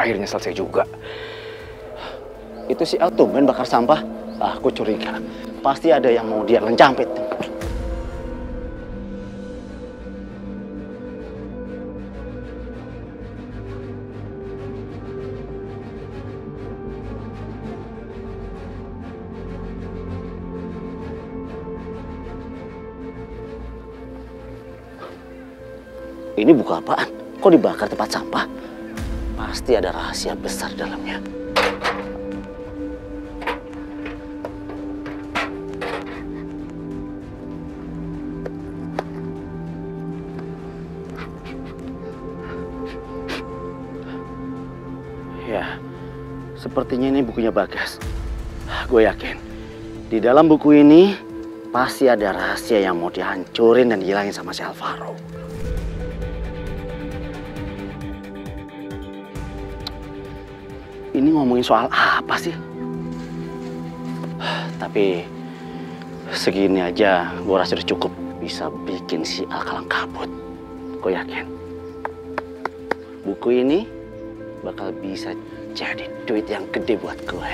Akhirnya selesai juga. Itu si Al tumben bakar sampah. Aku curiga. Pasti ada yang mau dia lencampit. Ini buku apaan? Kok dibakar tempat sampah? Pasti ada rahasia besar dalamnya. Ya, sepertinya ini bukunya Bagas. Gue yakin, di dalam buku ini pasti ada rahasia yang mau dihancurin dan dihilangin sama si Alvaro. Ini ngomongin soal apa sih? Tapi segini aja gue rasa udah cukup bisa bikin si Al kalang kabut. Gue yakin buku ini bakal bisa jadi duit yang gede buat gue.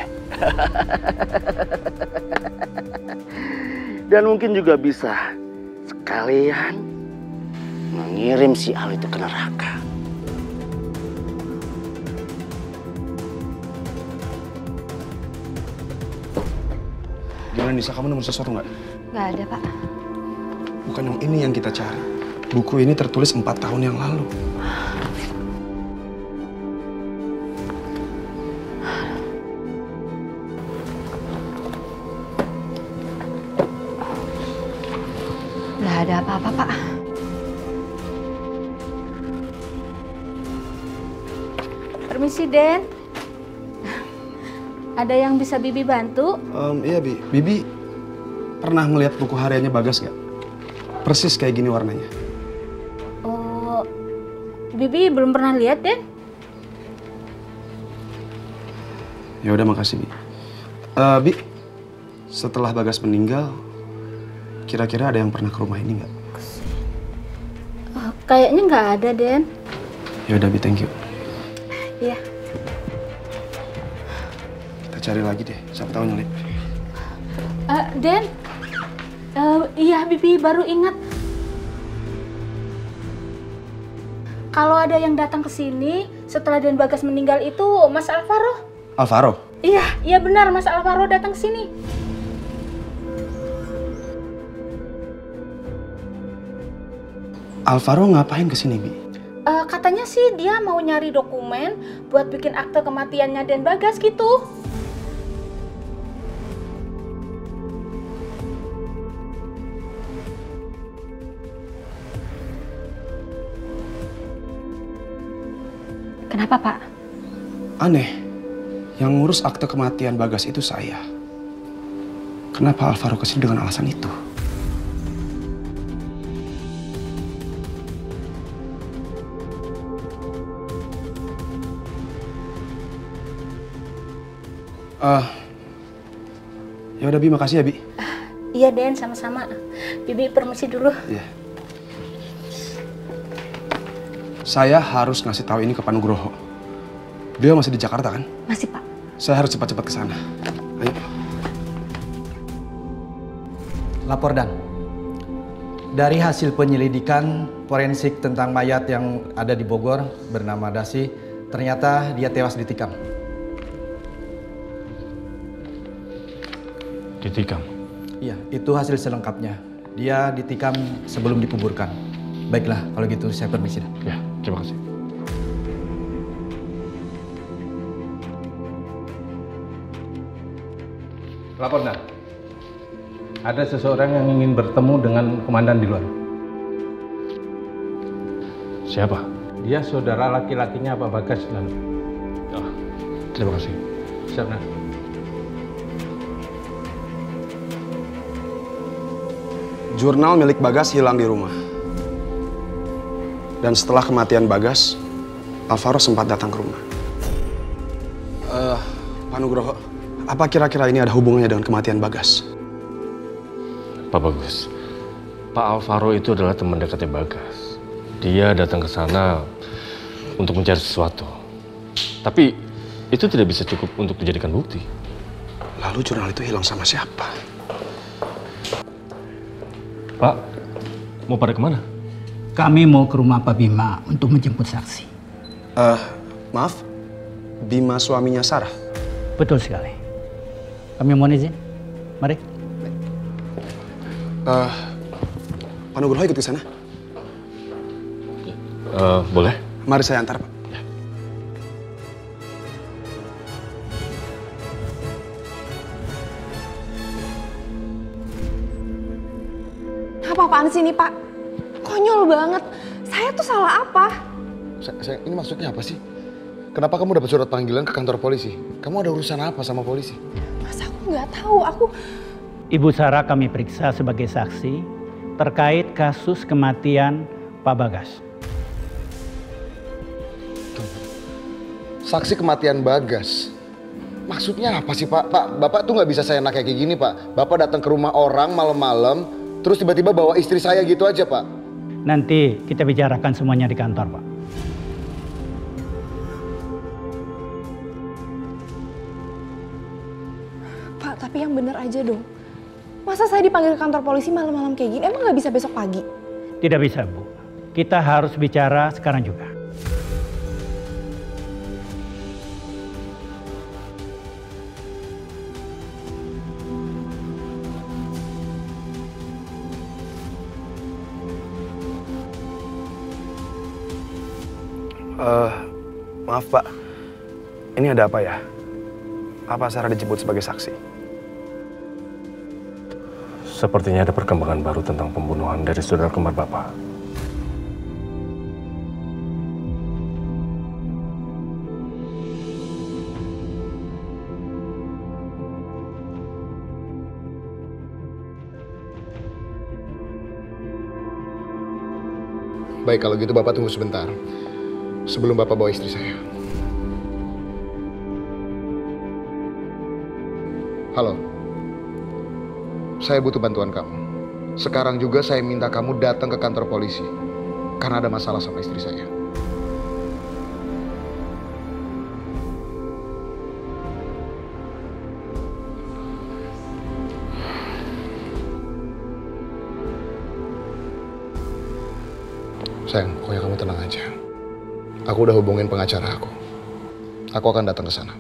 Dan mungkin juga bisa sekalian mengirim si Al itu ke neraka. Gimana Nisa, kamu nemu sesuatu nggak? Nggak ada, Pak. Bukan yang ini yang kita cari. Buku ini tertulis 4 tahun yang lalu. Nggak ada apa-apa, Pak. Permisi, Den. Ada yang bisa Bibi bantu? Iya, Bi. Bibi pernah melihat buku hariannya Bagas nggak? Persis kayak gini warnanya. Oh, Bibi belum pernah lihat, Den. Ya udah, makasih, Bi. Bi, setelah Bagas meninggal, kira-kira ada yang pernah ke rumah ini nggak? Kayaknya nggak ada, Den. Ya udah, Bi, thank you. Iya. Kita cari lagi deh, siapa tahu nyelip. Den, iya Bibi baru ingat. Kalau ada yang datang ke sini setelah Den Bagas meninggal itu Mas Alvaro. Alvaro? Iya benar, Mas Alvaro datang ke sini. Alvaro ngapain ke sini, Bi? Katanya sih dia mau nyari dokumen buat bikin akte kematiannya Den Bagas gitu. Kenapa, Pak? Aneh, yang ngurus akte kematian Bagas itu saya. Kenapa Alvaro kesini dengan alasan itu? Ya udah, Bi, makasih ya, Bi. Iya, Den, sama-sama. Bibi permisi dulu. Iya. Saya harus ngasih tahu ini ke Pak Nugroho. Beliau masih di Jakarta, kan? Masih, Pak. Saya harus cepat-cepat ke sana. Ayo. Lapor, Dan. Dari hasil penyelidikan forensik tentang mayat yang ada di Bogor bernama Dasi, ternyata dia tewas ditikam. Ditikam? Iya, itu hasil selengkapnya. Dia ditikam sebelum dikuburkan. Baiklah, kalau gitu saya permisi. Ya, terima kasih. Lapor, Dan. Ada seseorang yang ingin bertemu dengan komandan di luar. Siapa? Dia saudara laki-lakinya Pak Bagas, Dan. Oh, terima kasih. Siap, Dan. Jurnal milik Bagas hilang di rumah. Dan setelah kematian Bagas, Alvaro sempat datang ke rumah. Pak Nugroho, apa kira-kira ini ada hubungannya dengan kematian Bagas? Pak Bagus, Pak Alvaro itu adalah teman dekatnya Bagas. Dia datang ke sana untuk mencari sesuatu. Tapi itu tidak bisa cukup untuk dijadikan bukti. Lalu jurnal itu hilang sama siapa? Pak, mau pada kemana? Kami mau ke rumah Pak Bima untuk menjemput saksi. Maaf, Bima suaminya Sarah? Betul sekali. Kami mohon izin. Mari. Pak Nugroho ikut ke sana? Boleh. Mari saya antar, Pak. Apa-apaan sih ini, Pak? Konyol banget. Saya tuh salah apa? Sayang, ini maksudnya apa sih? Kenapa kamu dapat surat panggilan ke kantor polisi? Kamu ada urusan apa sama polisi? Mas, aku nggak tahu. Ibu Sarah kami periksa sebagai saksi terkait kasus kematian Pak Bagas. Saksi kematian Bagas. Maksudnya apa sih, Pak? Pak, Bapak tuh nggak bisa seenak kayak gini, Pak. Bapak datang ke rumah orang malam-malam, terus tiba-tiba bawa istri saya gitu aja, Pak. Nanti kita bicarakan semuanya di kantor, Pak. Pak, tapi yang bener aja dong. Masa saya dipanggil ke kantor polisi malam-malam kayak gini? Emang nggak bisa besok pagi? Tidak bisa, Bu. Kita harus bicara sekarang juga. Maaf, Pak. Ini ada apa ya? Apa Sarah dijemput sebagai saksi? Sepertinya ada perkembangan baru tentang pembunuhan dari saudara kembar Bapak. Baik, kalau gitu Bapak tunggu sebentar. Sebelum Bapak bawa istri saya. Halo. Saya butuh bantuan kamu. Sekarang juga saya minta kamu datang ke kantor polisi. Karena ada masalah sama istri saya. Sayang, pokoknya kamu tenang aja. Aku udah hubungin pengacara aku. Aku akan datang ke sana.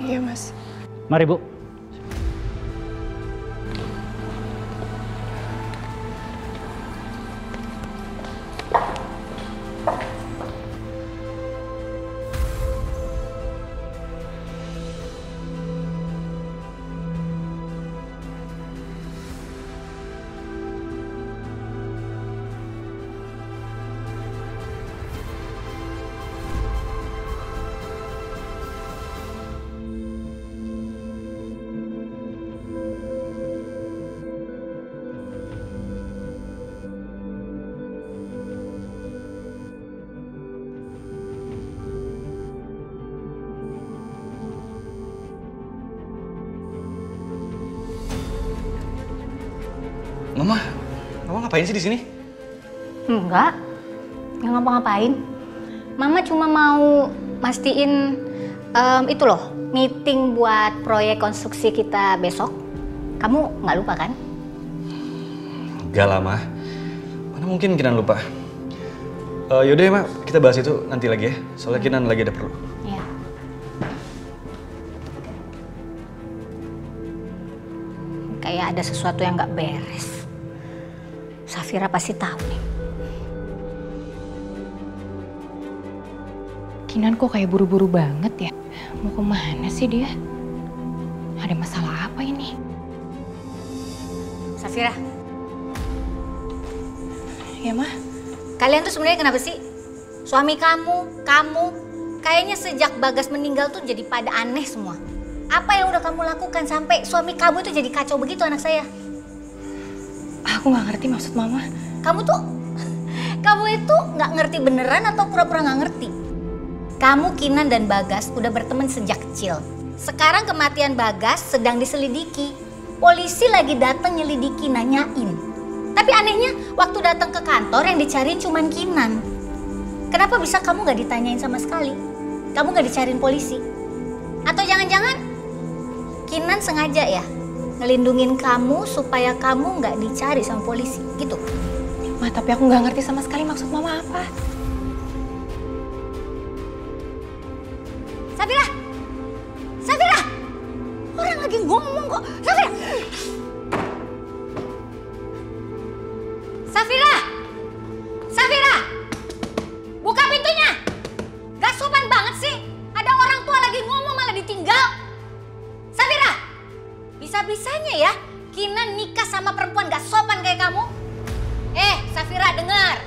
Iya, Mas. Mari, Bu. Mama ngapain sih di sini? Enggak ngapa-ngapain. Mama cuma mau mastiin itu loh, meeting buat proyek konstruksi kita besok. Kamu nggak lupa kan? Gak lama. Mana mungkin Kinan lupa. Yaudah ya, Ma, kita bahas itu nanti lagi ya. Soalnya Kinan lagi ada perlu. Iya. Kayak ada sesuatu yang nggak beres. Safira pasti tahu nih. Kinan kok kayak buru-buru banget ya? Mau kemana sih dia? Ada masalah apa ini? Safira. Ya, Ma? Kalian tuh sebenarnya kenapa sih? Suami kamu, kayaknya sejak Bagas meninggal tuh jadi pada aneh semua. Apa yang udah kamu lakukan sampai suami kamu tuh jadi kacau begitu anak saya? Aku nggak ngerti maksud Mama. Kamu itu nggak ngerti beneran atau pura-pura nggak ngerti? Kamu, Kinan, dan Bagas udah berteman sejak kecil. Sekarang kematian Bagas sedang diselidiki. Polisi lagi datang nyelidiki, nanyain. Tapi anehnya waktu datang ke kantor yang dicariin cuman Kinan. Kenapa bisa kamu gak ditanyain sama sekali? Kamu gak dicariin polisi? Atau jangan-jangan Kinan sengaja ya ngelindungin kamu supaya kamu gak dicari sama polisi, gitu? Ma, tapi aku nggak ngerti sama sekali maksud Mama apa. Safira! Safira! Orang lagi ngomong kok. Safira! Safira! Safira! Buka pintunya! Gak sopan banget sih. Ada orang tua lagi ngomong malah ditinggal. Safira! Bisa-bisanya ya Kinan nikah sama perempuan gak sopan kayak kamu. Safira, dengar.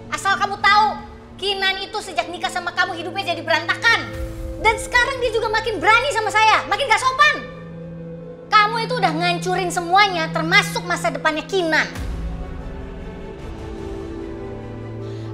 Asal kamu tahu, Kinan itu sejak nikah sama kamu hidupnya jadi berantakan. Dan sekarang dia juga makin berani sama saya, makin gak sopan. Kamu itu udah ngancurin semuanya, termasuk masa depannya Kinan.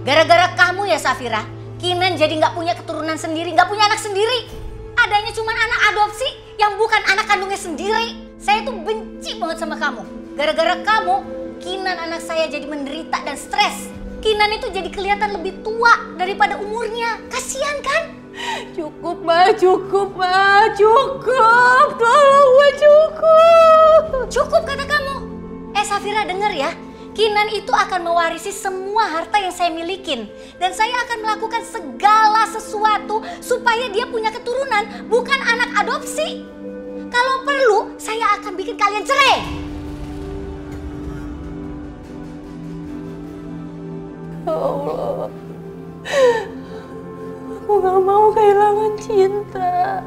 Gara-gara kamu ya Safira, Kinan jadi gak punya keturunan sendiri, gak punya anak sendiri. Adanya cuma anak adopsi yang bukan anak kandungnya sendiri. Saya tuh benci banget sama kamu. Gara-gara kamu, Kinan anak saya jadi menderita dan stres. Kinan itu jadi kelihatan lebih tua daripada umurnya. Kasihan kan? Cukup, Ma, cukup, Ma, cukup. Tolong, Ma, cukup. Cukup kata kamu. Safira dengar ya. Kinan itu akan mewarisi semua harta yang saya milikin. Dan saya akan melakukan segala sesuatu supaya dia punya keturunan, bukan anak adopsi. Kalau perlu, saya akan bikin kalian cerai. Ya Allah, aku gak mau kehilangan cinta.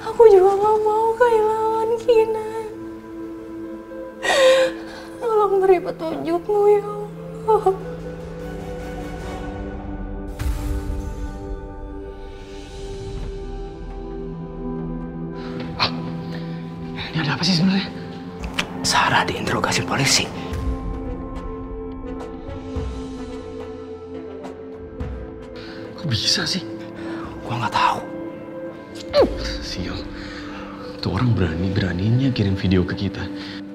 Aku juga gak mau kehilangan Kinan. Tolong beri petunjukmu ya Allah. Ini ada apa sih sebenarnya? Sarah diinterogasi polisi. Kok bisa sih? Gua nggak tahu. Sial. Tuh orang berani-beraninya kirim video ke kita.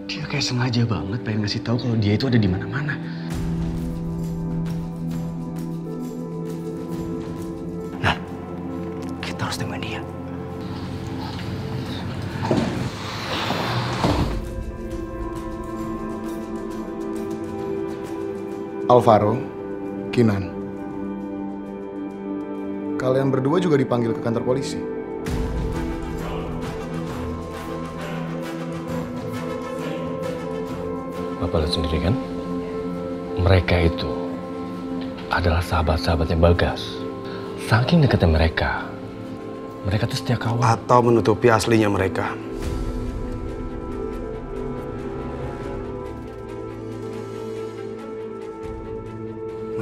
Dia kayak sengaja banget pengen ngasih tahu kalau dia itu ada di mana-mana. Nah, kita harus temuin dia. Alvaro, Kinan. Kalian berdua juga dipanggil ke kantor polisi. Bapak lihat sendiri kan? Mereka itu adalah sahabat-sahabatnya Bagas. Saking dekatnya mereka tuh setia kawan. Atau menutupi aslinya mereka.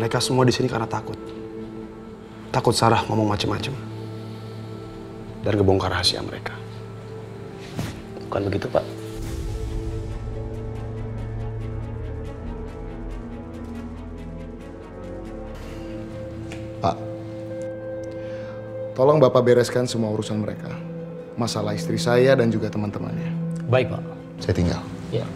Mereka semua di sini karena takut. Takut Sarah ngomong macem-macem. Dan ngebongkar rahasia mereka. Bukan begitu, Pak? Pak, tolong Bapak bereskan semua urusan mereka. Masalah istri saya dan juga teman-temannya. Baik, Pak. Saya tinggal. Ya.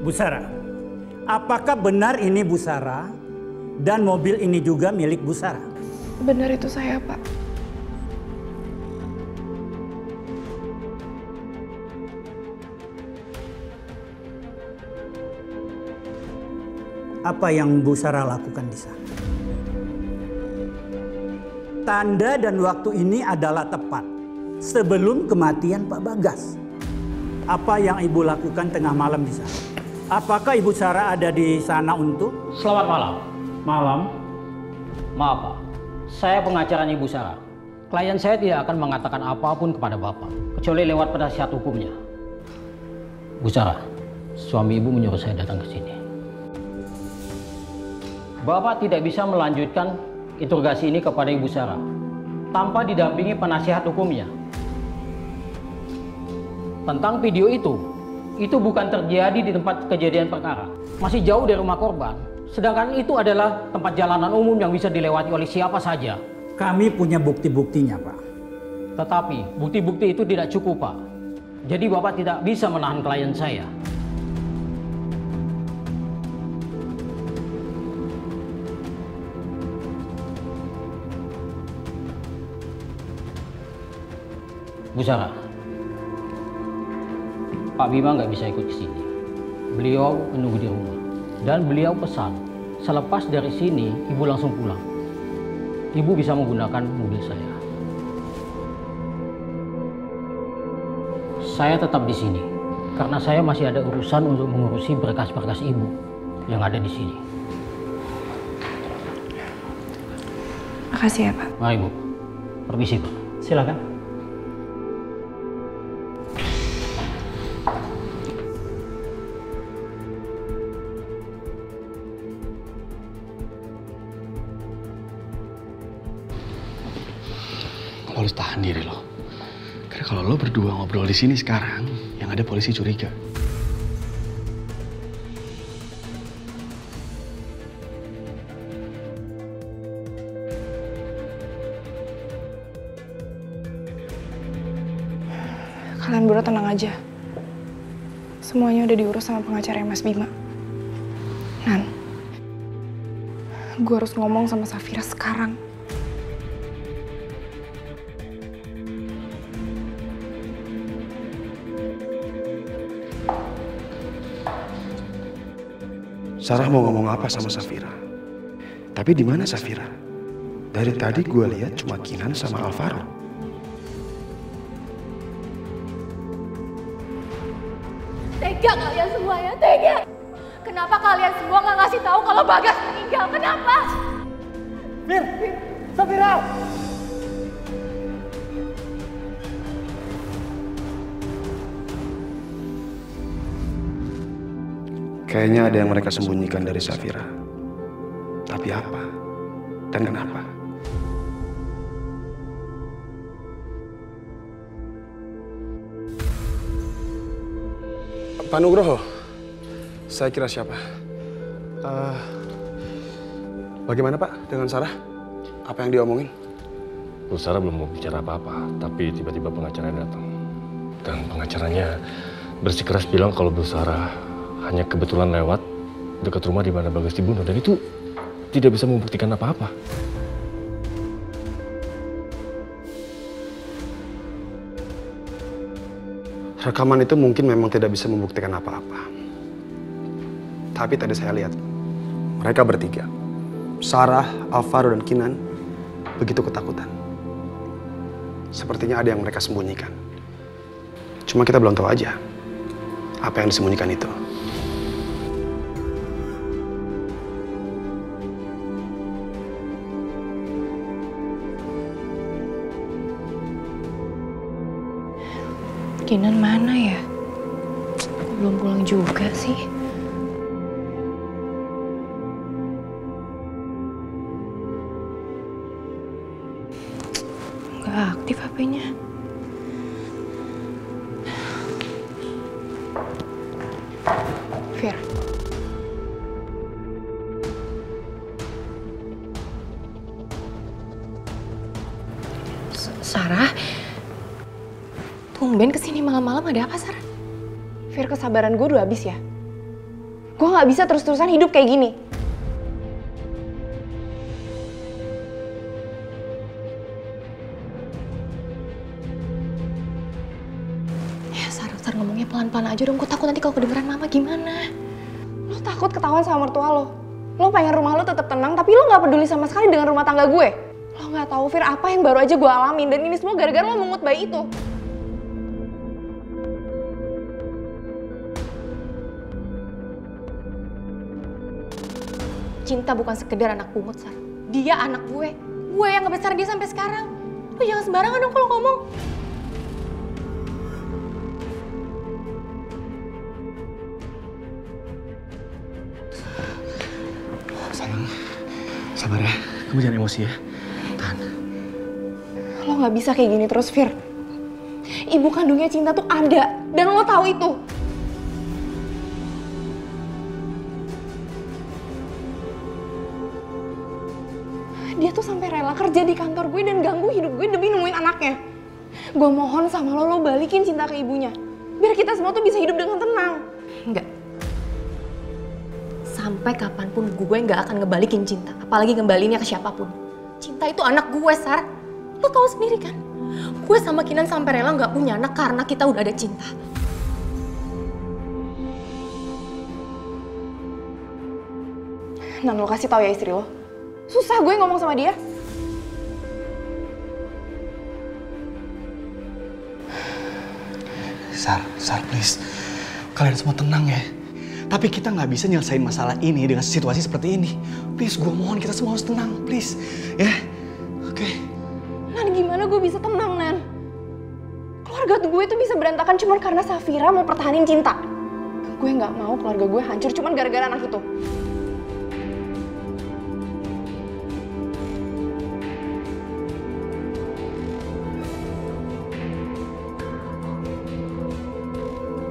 Bu Sarah, apakah benar ini Bu Sarah dan mobil ini juga milik Bu Sarah? Benar itu saya, Pak. Apa yang Bu Sarah lakukan di sana? Tanda dan waktu ini adalah tepat sebelum kematian Pak Bagas. Apa yang Ibu lakukan tengah malam di sana? Apakah Ibu Sarah ada di sana untuk? Selamat malam. Malam. Maaf Pak, saya pengacaranya Ibu Sarah. Klien saya tidak akan mengatakan apapun kepada Bapak, kecuali lewat penasihat hukumnya. Bu Sarah, suami Ibu menyuruh saya datang ke sini. Bapak tidak bisa melanjutkan interogasi ini kepada Ibu Sarah tanpa didampingi penasihat hukumnya. Tentang video itu, itu bukan terjadi di tempat kejadian perkara. Masih jauh dari rumah korban. Sedangkan itu adalah tempat jalanan umum yang bisa dilewati oleh siapa saja. Kami punya bukti-buktinya, Pak. Tetapi bukti-bukti itu tidak cukup, Pak. Jadi Bapak tidak bisa menahan klien saya. Bu Sarah, Pak Bima nggak bisa ikut ke sini. Beliau menunggu di rumah. Dan beliau pesan, selepas dari sini, Ibu langsung pulang. Ibu bisa menggunakan mobil saya. Saya tetap di sini, karena saya masih ada urusan untuk mengurusi berkas-berkas Ibu yang ada di sini. Makasih ya, Pak. Mari, Bu. Permisi, Pak. Silakan. Lo harus tahan diri lo. Karena kalau lo berdua ngobrol di sini sekarang, yang ada polisi curiga. Kalian berdua tenang aja. Semuanya udah diurus sama pengacara Mas Bima. Nan, gue harus ngomong sama Safira sekarang. Sarah mau ngomong apa sama Safira? Tapi di mana Safira? Dari tadi gue lihat cuma Kinan sama Alvaro. Tega kalian semua ya, tega. Kenapa kalian semua nggak ngasih tahu kalau Bagas meninggal? Kenapa? Fir, Safira! Kayaknya ada yang mereka sembunyikan dari Safira. Tapi apa? Dan kenapa? Pak Nugroho, saya kira siapa? Bagaimana Pak dengan Sarah? Apa yang diomongin? Bu Sarah belum mau bicara apa-apa, tapi tiba-tiba pengacaranya datang. Dan pengacaranya bersikeras bilang kalau Bu Sarah hanya kebetulan lewat dekat rumah di mana Bagas dibunuh, dan itu tidak bisa membuktikan apa-apa. Rekaman itu mungkin memang tidak bisa membuktikan apa-apa. Tapi tadi saya lihat, mereka bertiga, Sarah, Alvaro, dan Kinan, begitu ketakutan. Sepertinya ada yang mereka sembunyikan. Cuma kita belum tahu aja apa yang disembunyikan itu. Kinan mana ya? Belum pulang juga sih. Nggak aktif HP-nya. Fir. Sarah? Tumben kesini malam-malam, ada apa, Sarah? Fir, kesabaran gue udah habis ya. Gue nggak bisa terus-terusan hidup kayak gini. Ya, Sarah ngomongnya pelan-pelan aja dong. Gue takut nanti kalau kedengeran Mama gimana. Lo takut ketahuan sama mertua lo. Lo pengen rumah lo tetap tenang, tapi lo nggak peduli sama sekali dengan rumah tangga gue. Lo nggak tahu, Fir, apa yang baru aja gue alamin, dan ini semua gara-gara lo mengut bayi itu. Cinta bukan sekedar anak pungut, Sar. Dia anak gue. Gue yang ngebesar dia sampai sekarang. Lo jangan sembarangan dong kalau ngomong. Sayang, sabar ya. Kamu jangan emosi ya. Tahan. Lo nggak bisa kayak gini terus, Fir. Ibu kandungnya Cinta tuh ada, dan lo tahu itu. tuh sampai rela kerja di kantor gue dan ganggu hidup gue demi nemuin anaknya. Gue mohon sama lo balikin cinta ke ibunya. Biar kita semua tuh bisa hidup dengan tenang. Enggak. Sampai kapanpun gue nggak akan ngebalikin cinta. Apalagi ngembalinya ke siapapun. Cinta itu anak gue, Sar. Lo tau sendiri kan? Gue sama Kinan sampai rela nggak punya anak karena kita udah ada cinta. Nan, lo kasih tahu ya istri lo. Susah gue ngomong sama dia. Sar, please. Kalian semua tenang ya. Tapi kita nggak bisa nyelesain masalah ini dengan situasi seperti ini. Please, gue mohon kita semua harus tenang, please. Ya, oke. Nan, gimana gue bisa tenang, Nan? Keluarga gue itu bisa berantakan cuma karena Safira mau pertahanin cinta. Gue nggak mau keluarga gue hancur cuma gara-gara anak itu.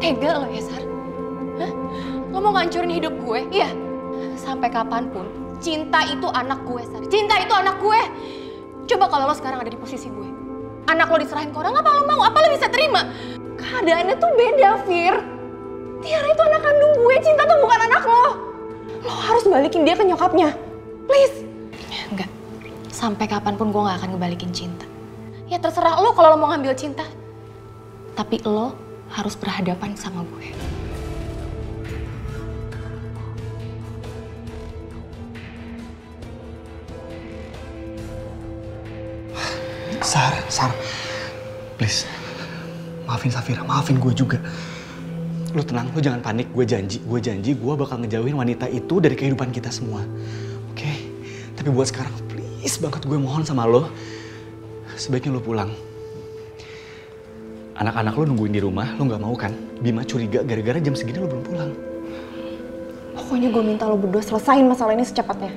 Tega lo ya, Sar? Hah? Lo mau ngancurin hidup gue? Iya. Sampai kapanpun, cinta itu anak gue, Sar. Cinta itu anak gue. Coba kalau lo sekarang ada di posisi gue. Anak lo diserahin ke orang, apa lo mau? Apa lo bisa terima? Keadaannya tuh beda, Fir. Tiara itu anak kandung gue, Cinta tuh bukan anak lo. Lo harus balikin dia ke nyokapnya. Please. Enggak. Sampai kapanpun gue gak akan ngebalikin Cinta. Ya terserah lo kalau lo mau ngambil Cinta. Tapi lo harus berhadapan sama gue. Sar, please. Maafin Safira, maafin gue juga. Lu tenang, lu jangan panik. Gue janji gue bakal ngejauhin wanita itu dari kehidupan kita semua. Oke? Tapi buat sekarang, please banget gue mohon sama lo. Sebaiknya lo pulang. Anak-anak lo nungguin di rumah, lo gak mau kan? Bima curiga gara-gara jam segini lo belum pulang. Pokoknya gue minta lo berdua selesain masalah ini secepatnya.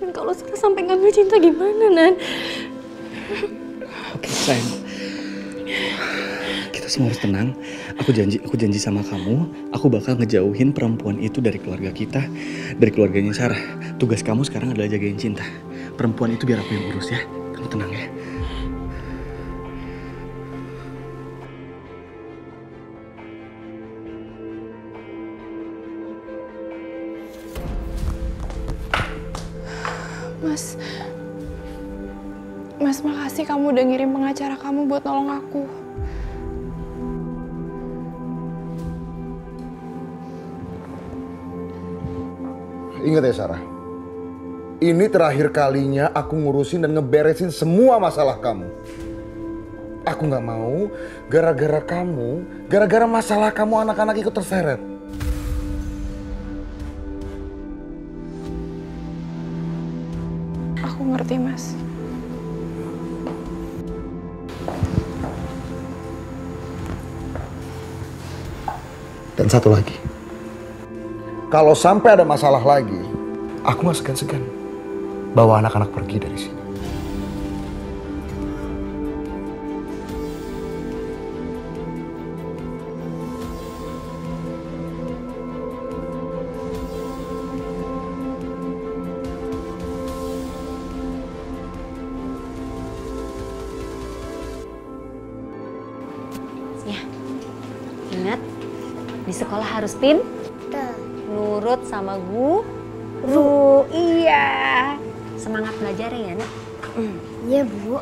Nan, kalau Sarah sampai ngambil Cinta gimana, Nan? Oke, sayang. Kita semua harus tenang. Aku janji sama kamu, aku bakal ngejauhin perempuan itu dari keluarga kita, dari keluarganya Sarah. Tugas kamu sekarang adalah jagain Cinta. Perempuan itu biar aku yang urus ya. Kamu tenang ya. Mas, makasih kamu udah ngirim pengacara kamu buat nolong aku. Ingat ya Sarah, ini terakhir kalinya aku ngurusin dan ngeberesin semua masalah kamu. Aku gak mau gara-gara kamu, gara-gara masalah kamu anak-anak ikut terseret. Aku ngerti, Mas. Dan satu lagi, kalau sampai ada masalah lagi, aku gak segan-segan bawa anak-anak pergi dari sini. Ya, ingat di sekolah harus nurut sama guru. Iya. Semangat belajar ya, Nak? Iya, Bu.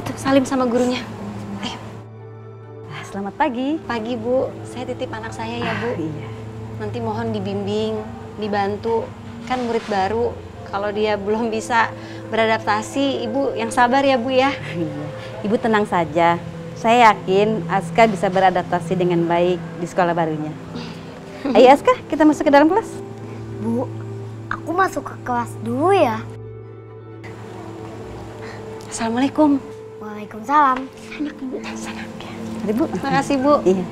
Itu salim sama gurunya. Ayo. Selamat pagi. Pagi, Bu. Saya titip anak saya ya, Bu. Iya. Nanti mohon dibimbing, dibantu. Kan murid baru. Kalau dia belum bisa beradaptasi, Ibu yang sabar ya, Bu ya. Iya. Ibu tenang saja. Saya yakin Aska bisa beradaptasi dengan baik di sekolah barunya. Ayo Aska, kita masuk ke dalam kelas. Bu, aku masuk ke kelas dulu ya. Assalamualaikum. Waalaikumsalam. Anak Ibu. Sana. Mari Bu. Makasih Bu. Iya.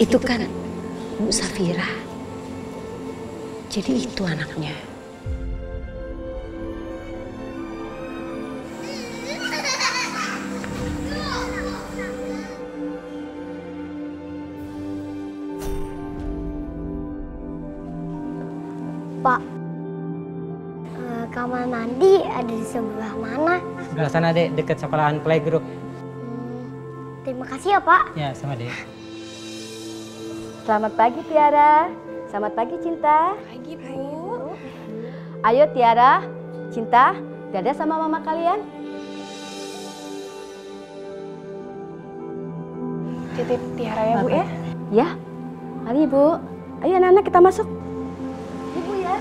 Itu kan Bu Safira. Jadi itu anaknya. Pak, kamar mandi ada di sebelah mana? Sebelah sana, Dek, dekat sekolahan playgroup. Terima kasih ya, Pak. Ya, sama Dek. Selamat pagi Tiara. Selamat pagi Cinta. Pagi Bu. Ayo Tiara, Cinta, dadah sama mama kalian. Titip Tiara ya Bu ya. Ya, mari Bu. Ayo anak-anak kita masuk. Ibu ya.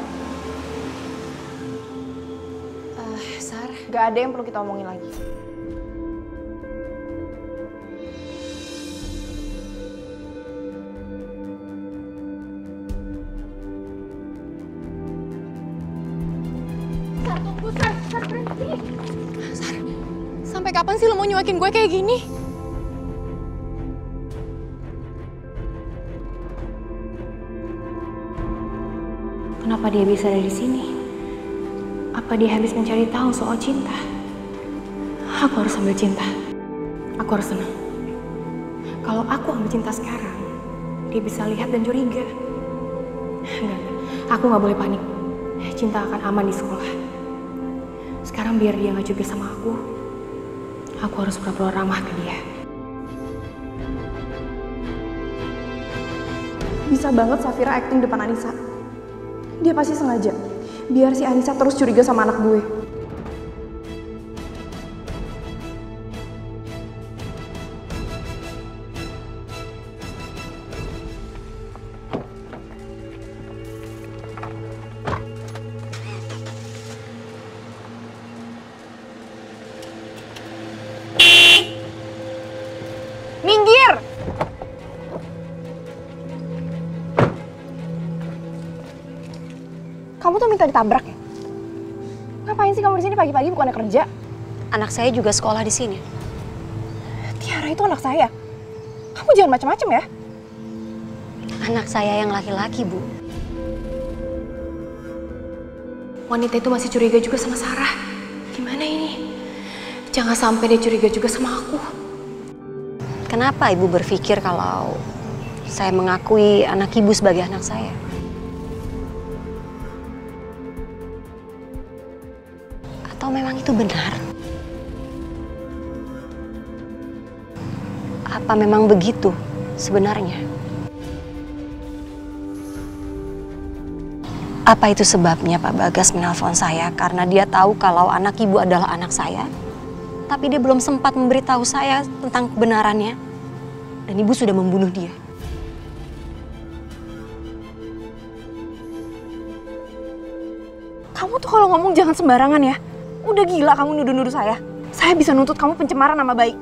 Sar, gak ada yang perlu kita omongin lagi. Sar, berhenti. Sar, sampai kapan sih lo mau nyuekin gue kayak gini? Kenapa dia bisa ada di sini? Apa dia habis mencari tahu soal cinta? Aku harus ambil cinta. Aku harus senang. Kalau aku ambil cinta sekarang, dia bisa lihat dan curiga. Enggak. Aku nggak boleh panik. Cinta akan aman di sekolah. Sekarang biar dia nggak curiga sama aku harus pura-pura ramah ke dia. Bisa banget Safira acting depan Anissa. Dia pasti sengaja, biar si Anissa terus curiga sama anak gue. Minggir! Kamu tuh minta ditabrak ya? Ngapain sih kamu di sini pagi-pagi bukannya kerja? Anak saya juga sekolah di sini. Tiara itu anak saya. Kamu jangan macam-macam ya. Anak saya yang laki-laki, Bu. Wanita itu masih curiga juga sama Sarah. Gimana ini? Jangan sampai dia curiga juga sama aku. Kenapa Ibu berpikir kalau saya mengakui anak Ibu sebagai anak saya? Atau memang itu benar? Apa memang begitu sebenarnya? Apa itu sebabnya Pak Bagas menelpon saya karena dia tahu kalau anak Ibu adalah anak saya, tapi dia belum sempat memberitahu saya tentang kebenarannya, dan Ibu sudah membunuh dia. Kamu tuh kalau ngomong jangan sembarangan ya. Udah gila kamu nuduh-nuduh saya. Saya bisa nuntut kamu pencemaran nama baik.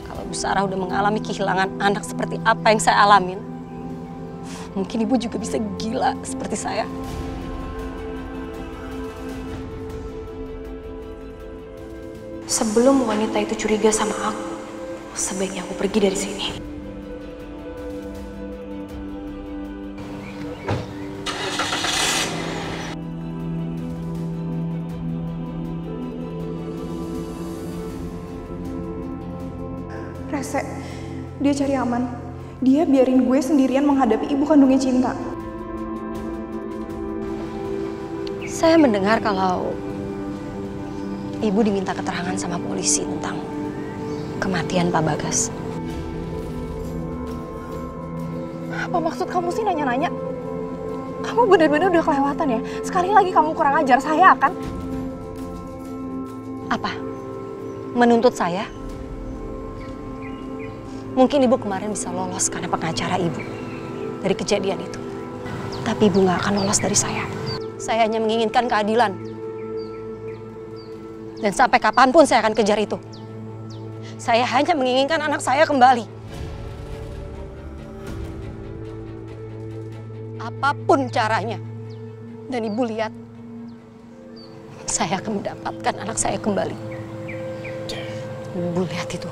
Kalau Bu Sarah udah mengalami kehilangan anak seperti apa yang saya alamin, mungkin Ibu juga bisa gila seperti saya. Sebelum wanita itu curiga sama aku, sebaiknya aku pergi dari sini. Rese, dia cari aman. Dia biarin gue sendirian menghadapi ibu kandungnya Cinta. Saya mendengar kalau Ibu diminta keterangan sama polisi tentang kematian Pak Bagas. Apa maksud kamu sih nanya-nanya? Kamu benar-benar udah kelewatan ya. Sekali lagi kamu kurang ajar, saya akan... Apa? Menuntut saya? Mungkin Ibu kemarin bisa lolos karena pengacara Ibu dari kejadian itu. Tapi Ibu nggak akan lolos dari saya. Saya hanya menginginkan keadilan. Dan sampai kapanpun saya akan kejar itu. Saya hanya menginginkan anak saya kembali. Apapun caranya. Dan Ibu lihat, saya akan mendapatkan anak saya kembali. Ibu lihat itu.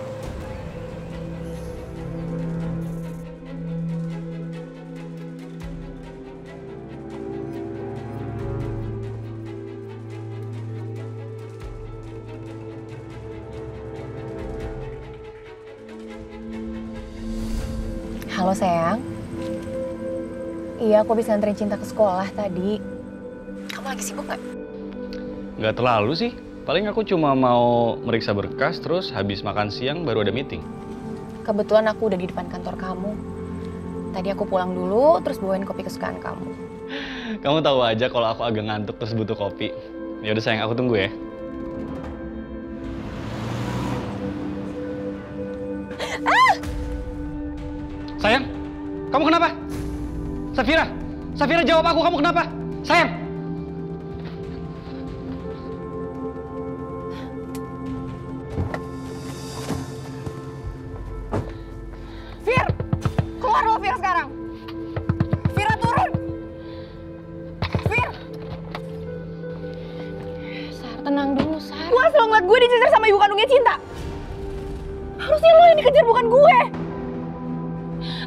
Halo sayang. Iya, aku bisa anterin Cinta ke sekolah tadi. Kamu lagi sibuk nggak? Nggak terlalu sih. Paling aku cuma mau meriksa berkas, terus habis makan siang baru ada meeting. Kebetulan aku udah di depan kantor kamu. Tadi aku pulang dulu, terus bawain kopi kesukaan kamu. Kamu tahu aja kalau aku agak ngantuk terus butuh kopi. Ya udah sayang, aku tunggu ya. Sayang, kamu kenapa? Safira jawab aku, kamu kenapa? Sayang. Fir, keluar lo Fir sekarang. Fira turun. Fir. Sar, tenang dulu, Sar. Gua selalu ngeliat gue dicecer sama ibu kandungnya Cinta. Harusnya lo yang dikejar, bukan gue.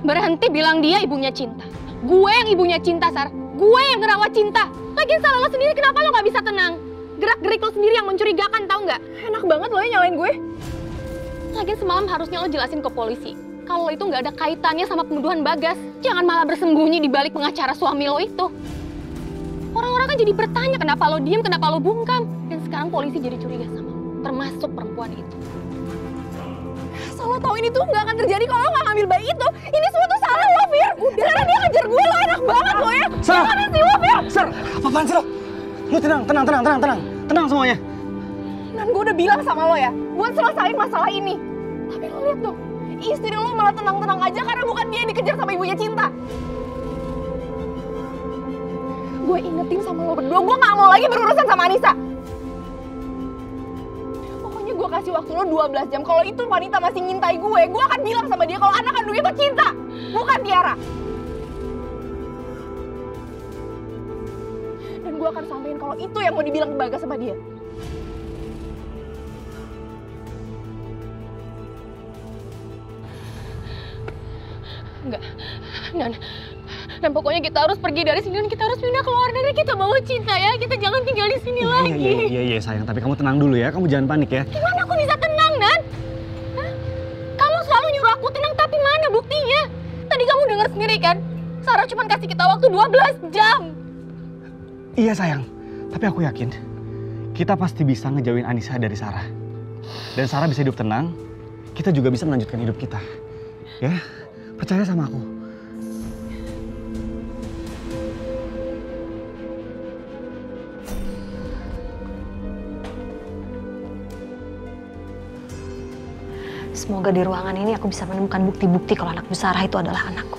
Berhenti bilang dia ibunya Cinta. Gue yang ibunya Cinta, Sar. Gue yang ngerawat Cinta. Lagian salah lo sendiri, kenapa lo gak bisa tenang? Gerak-gerik lo sendiri yang mencurigakan, tau nggak? Enak banget lo yang nyalain gue. Lagian semalam harusnya lo jelasin ke polisi. Kalau itu nggak ada kaitannya sama pembunuhan Bagas. Jangan malah bersembunyi di balik pengacara suami lo itu. Orang-orang kan jadi bertanya kenapa lo diem, kenapa lo bungkam. Dan sekarang polisi jadi curiga sama lo. Termasuk perempuan itu. Asal lo tau ini tuh nggak akan terjadi kalau lo nggak ngambil bayi itu. Ini semua tuh salah lo, Fir. Udah. Karena dia ngejar gue, lo enak banget lo ya. Jangan sih lo, Fir. Sir, apaan sih lo? Lo tenang semuanya. Dan gue udah bilang sama lo ya, buat selesain masalah ini. Tapi lo lihat tuh, istri lo malah tenang-tenang aja karena bukan dia yang dikejar sama ibunya Cinta. Gue ingetin sama lo berdua, gue gak mau lagi berurusan sama Anissa. Pokoknya gue kasih waktu lo 12 jam. Kalau itu wanita masih ngintai gue akan bilang sama dia kalau anak kandungnya itu Cinta, bukan Tiara. Dan gue akan sampein kalau itu yang mau dibilang ke Bagas sama dia. Enggak. Dan pokoknya kita harus pergi dari sini dan kita harus pindah ke luar negeri. Kita bawa Cinta ya. Kita jangan tinggal di sini lagi. Iya sayang, tapi kamu tenang dulu ya. Kamu jangan panik ya. Gimana aku bisa tenang, Nan? Hah? Kamu selalu nyuruh aku tenang, tapi mana buktinya? Tadi kamu dengar sendiri kan? Sarah cuma kasih kita waktu 12 jam. Iya sayang, tapi aku yakin kita pasti bisa ngejauhin Anissa dari Sarah. Dan Sarah bisa hidup tenang, kita juga bisa melanjutkan hidup kita. Ya, percaya sama aku. Semoga di ruangan ini aku bisa menemukan bukti-bukti kalau anak Bu Sarah itu adalah anakku.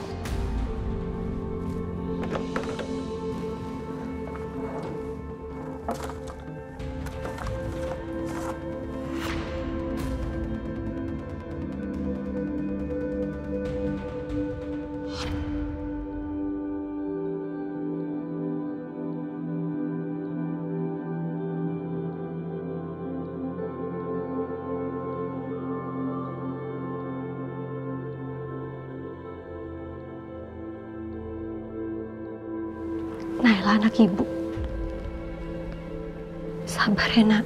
Naila anak ibu. Sabar ya nak.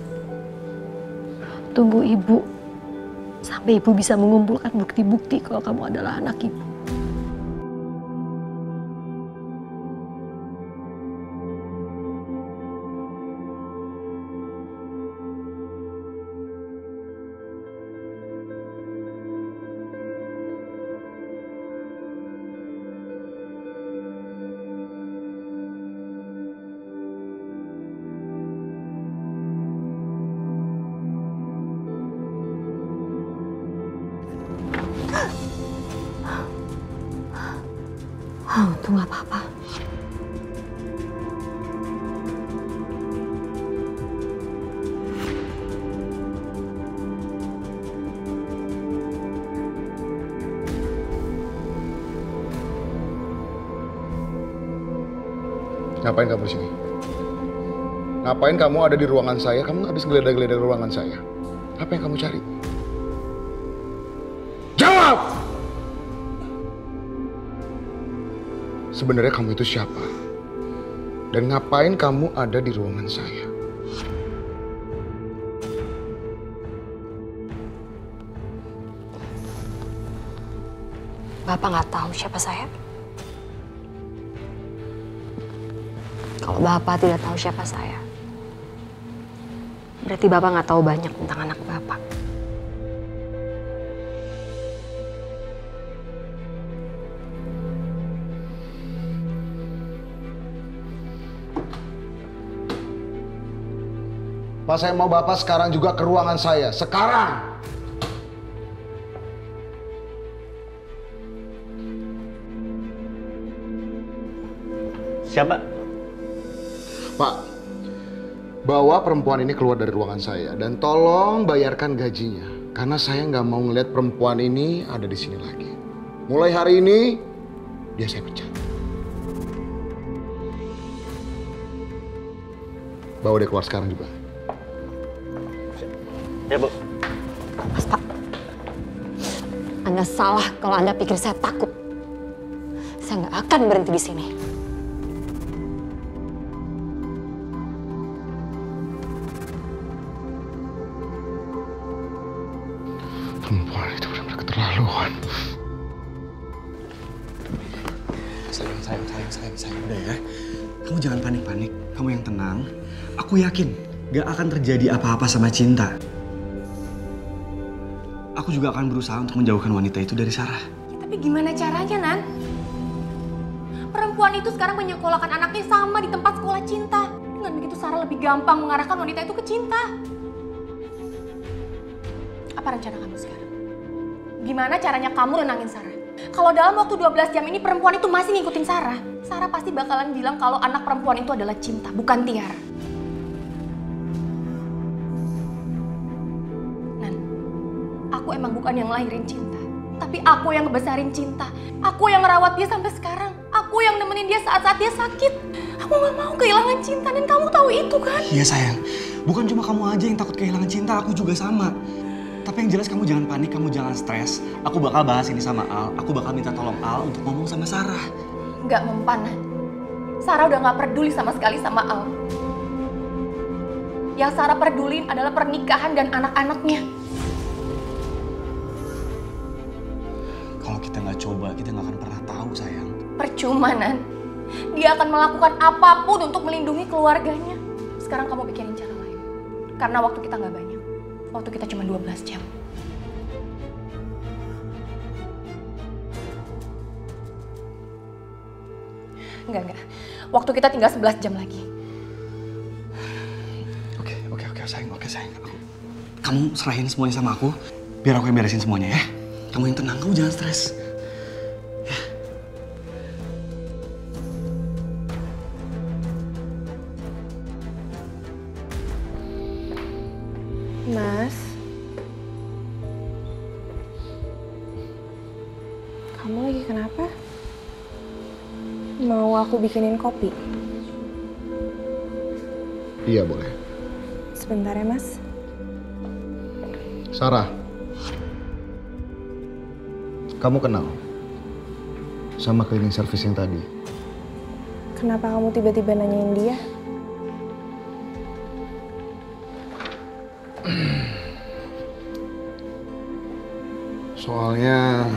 Tunggu ibu. Sampai ibu bisa mengumpulkan bukti-bukti kalau kamu adalah anak ibu. Untung gak apa-apa. Ngapain kamu di sini? Ngapain kamu ada di ruangan saya? Kamu habis geledah-geledah ruangan saya. Apa yang kamu cari? Jawab! Sebenarnya kamu itu siapa? Dan ngapain kamu ada di ruangan saya? Bapak nggak tahu siapa saya? Kalau Bapak tidak tahu siapa saya, berarti Bapak nggak tahu banyak tentang anak Bapak. Pak, saya mau Bapak sekarang juga ke ruangan saya. Sekarang! Siapa? Pak, bawa perempuan ini keluar dari ruangan saya dan tolong bayarkan gajinya. Karena saya nggak mau ngeliat perempuan ini ada di sini lagi. Mulai hari ini, dia saya pecat. Bawa dia keluar sekarang juga. Ya, Bu. Mas Pak, Anda salah kalau Anda pikir saya takut. Saya nggak akan berhenti di sini. Perempuan itu benar-benar keterlaluan. Sayang, udah ya. Kamu jangan panik-panik, kamu yang tenang. Aku yakin gak akan terjadi apa-apa sama Cinta. Aku juga akan berusaha untuk menjauhkan wanita itu dari Sarah. Ya, tapi gimana caranya, Nan? Perempuan itu sekarang menyekolahkan anaknya sama di tempat sekolah Cinta. Dengan begitu Sarah lebih gampang mengarahkan wanita itu ke Cinta. Apa rencana kamu sekarang? Gimana caranya kamu nenangin Sarah? Kalau dalam waktu 12 jam ini perempuan itu masih ngikutin Sarah, Sarah pasti bakalan bilang kalau anak perempuan itu adalah Cinta, bukan Tiara. Nan, aku emang bukan yang lahirin Cinta, tapi aku yang ngebesarin Cinta. Aku yang ngerawat dia sampai sekarang. Aku yang nemenin dia saat-saat dia sakit. Aku gak mau kehilangan Cinta, dan kamu tahu itu kan? Iya sayang, bukan cuma kamu aja yang takut kehilangan Cinta, aku juga sama. Tapi yang jelas kamu jangan panik, kamu jangan stres. Aku bakal bahas ini sama Al, aku bakal minta tolong Al untuk ngomong sama Sarah. Gak mempan, Nan. Sarah udah gak peduli sama sekali sama Al. Yang Sarah pedulin adalah pernikahan dan anak-anaknya. Kalau kita nggak coba, kita nggak akan pernah tahu sayang. Percuma, Nan. Dia akan melakukan apapun untuk melindungi keluarganya. Sekarang kamu pikirin cara lain. Karena waktu kita nggak banyak. Waktu kita cuma 12 jam. Enggak. Waktu kita tinggal 11 jam lagi. Oke sayang, Kamu serahin semuanya sama aku, biar aku yang beresin semuanya ya. Kamu yang tenang, kamu jangan stres. Mas, kamu lagi kenapa? Mau aku bikinin kopi? Iya, boleh. Sebentar ya, Mas. Sarah, kamu kenal sama cleaning service yang tadi? Kenapa kamu tiba-tiba nanyain dia? Soalnya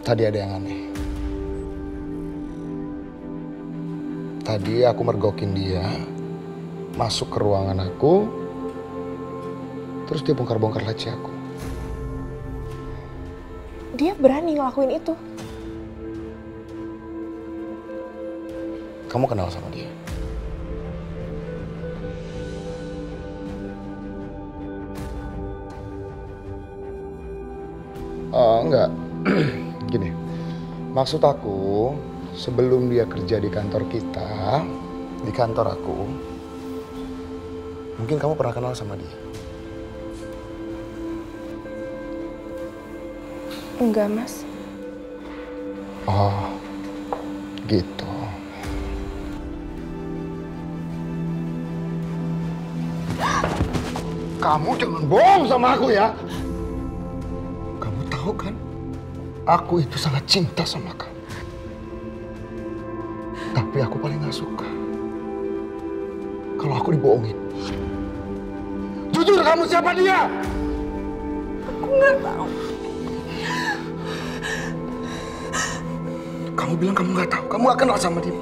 tadi ada yang aneh. Tadi aku mergokin dia, masuk ke ruangan aku, terus dia bongkar-bongkar laci aku. Dia berani ngelakuin itu? Kamu kenal sama dia? Enggak. Gini, maksud aku sebelum dia kerja di kantor kita, di kantor aku, mungkin kamu pernah kenal sama dia? Enggak, Mas. Oh, gitu. Kamu jangan bohong sama aku ya. Kamu tahu kan, aku itu sangat cinta sama kamu. Tapi aku paling gak suka kalau aku dibohongin. Jujur, kamu siapa dia? Aku nggak tahu. Kamu bilang kamu nggak tahu, kamu gak kenal sama dia.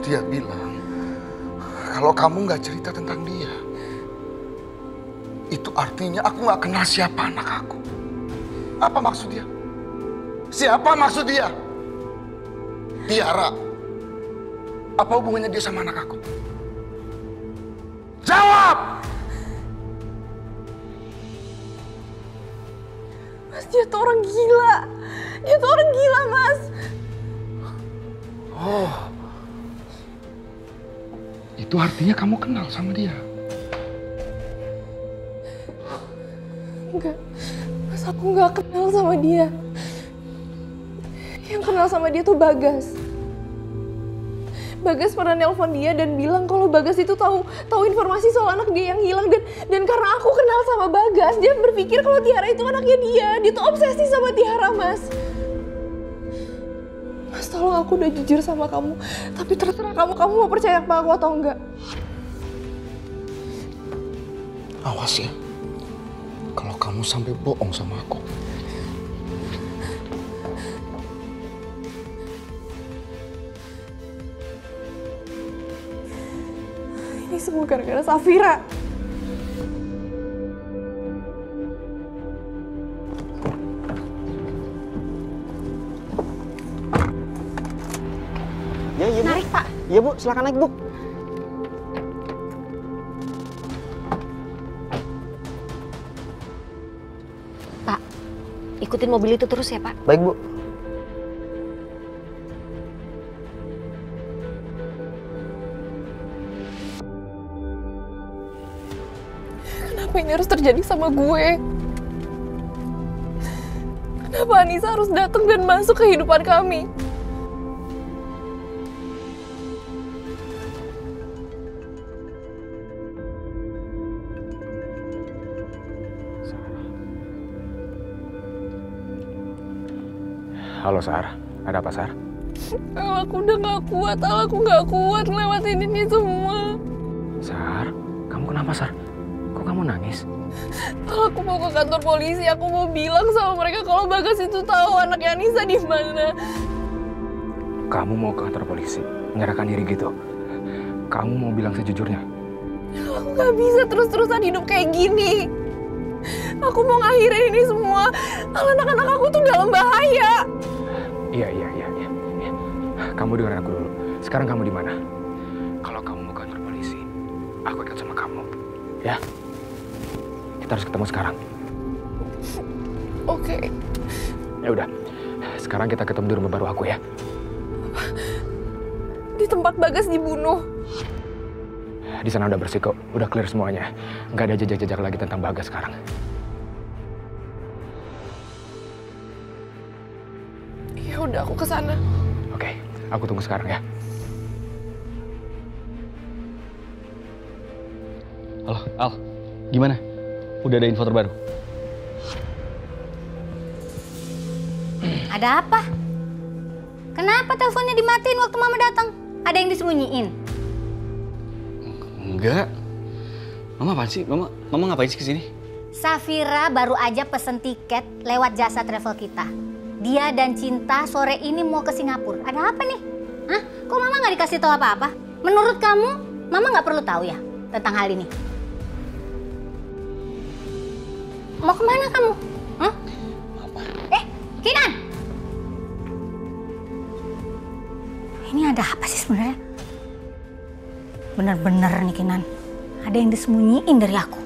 Dia bilang kalau kamu nggak cerita tentang dia, itu artinya aku nggak kenal siapa anak aku. Apa maksud dia? Siapa maksud dia? Tiara. Apa hubungannya dia sama anak aku? Jawab! Mas, dia tuh orang gila. Dia tuh orang gila, Mas. Oh. Itu artinya kamu kenal sama dia? Enggak. Mas, aku nggak kenal sama dia. Yang kenal sama dia tuh Bagas. Bagas pernah nelpon dia dan bilang kalau Bagas itu tahu informasi soal anak dia yang hilang, dan karena aku kenal sama Bagas, dia berpikir kalau Tiara itu anaknya dia. Dia tuh obsesi sama Tiara, Mas. Mas, tolong, aku udah jujur sama kamu, tapi terserah kamu mau percaya sama aku atau enggak. Awas ya, kalau kamu sampai bohong sama aku. Ini semua gara-gara Safira. Ya, iya, Bu. Narik, Pak. Iya, Bu, silakan naik, Bu. Pak, ikutin mobil itu terus ya, Pak. Baik, Bu. Kenapa ini harus terjadi sama gue? Kenapa Anissa harus datang dan masuk kehidupan kami? Halo, Sar. Ada apa, Sar? Aku udah gak kuat, aku gak kuat ngelewatin ini semua. Sar, kamu kenapa, Sar? Kok kamu nangis? Aku mau ke kantor polisi, aku mau bilang sama mereka kalau Bagas itu tahu anaknya Anissa di mana. Kamu mau ke kantor polisi? Menyerahkan diri gitu? Kamu mau bilang sejujurnya? Aku gak bisa terus-terusan hidup kayak gini. Aku mau ngakhirin ini semua. Kalau anak-anak aku tuh dalam bahaya. Iya. Kamu dengerin aku dulu. Sekarang kamu di mana? Kalau kamu mau ke kantor polisi, aku ikut sama kamu. Ya? Kita harus ketemu sekarang. Oke. Ya udah. Sekarang kita ketemu di rumah baru aku ya. Di tempat Bagas dibunuh. Di sana udah bersih kok. Udah clear semuanya. Nggak ada jejak-jejak lagi tentang Bagas sekarang. Ya udah, aku kesana. Oke, aku tunggu sekarang ya. Halo, Al. Gimana? Udah ada info terbaru? Ada apa? Kenapa teleponnya dimatiin waktu Mama datang? Ada yang disembunyiin? Enggak. Mama apaan sih? Mama ngapain sih kesini? Safira baru aja pesen tiket lewat jasa travel kita. Dia dan Cinta sore ini mau ke Singapura. Ada apa nih? Hah? Kok Mama nggak dikasih tahu apa-apa? Menurut kamu, Mama nggak perlu tahu ya tentang hal ini? Mau kemana kamu? Hah? Kinan! Ini ada apa sih sebenarnya? Bener-bener nih Kinan. Ada yang disembunyiin dari aku.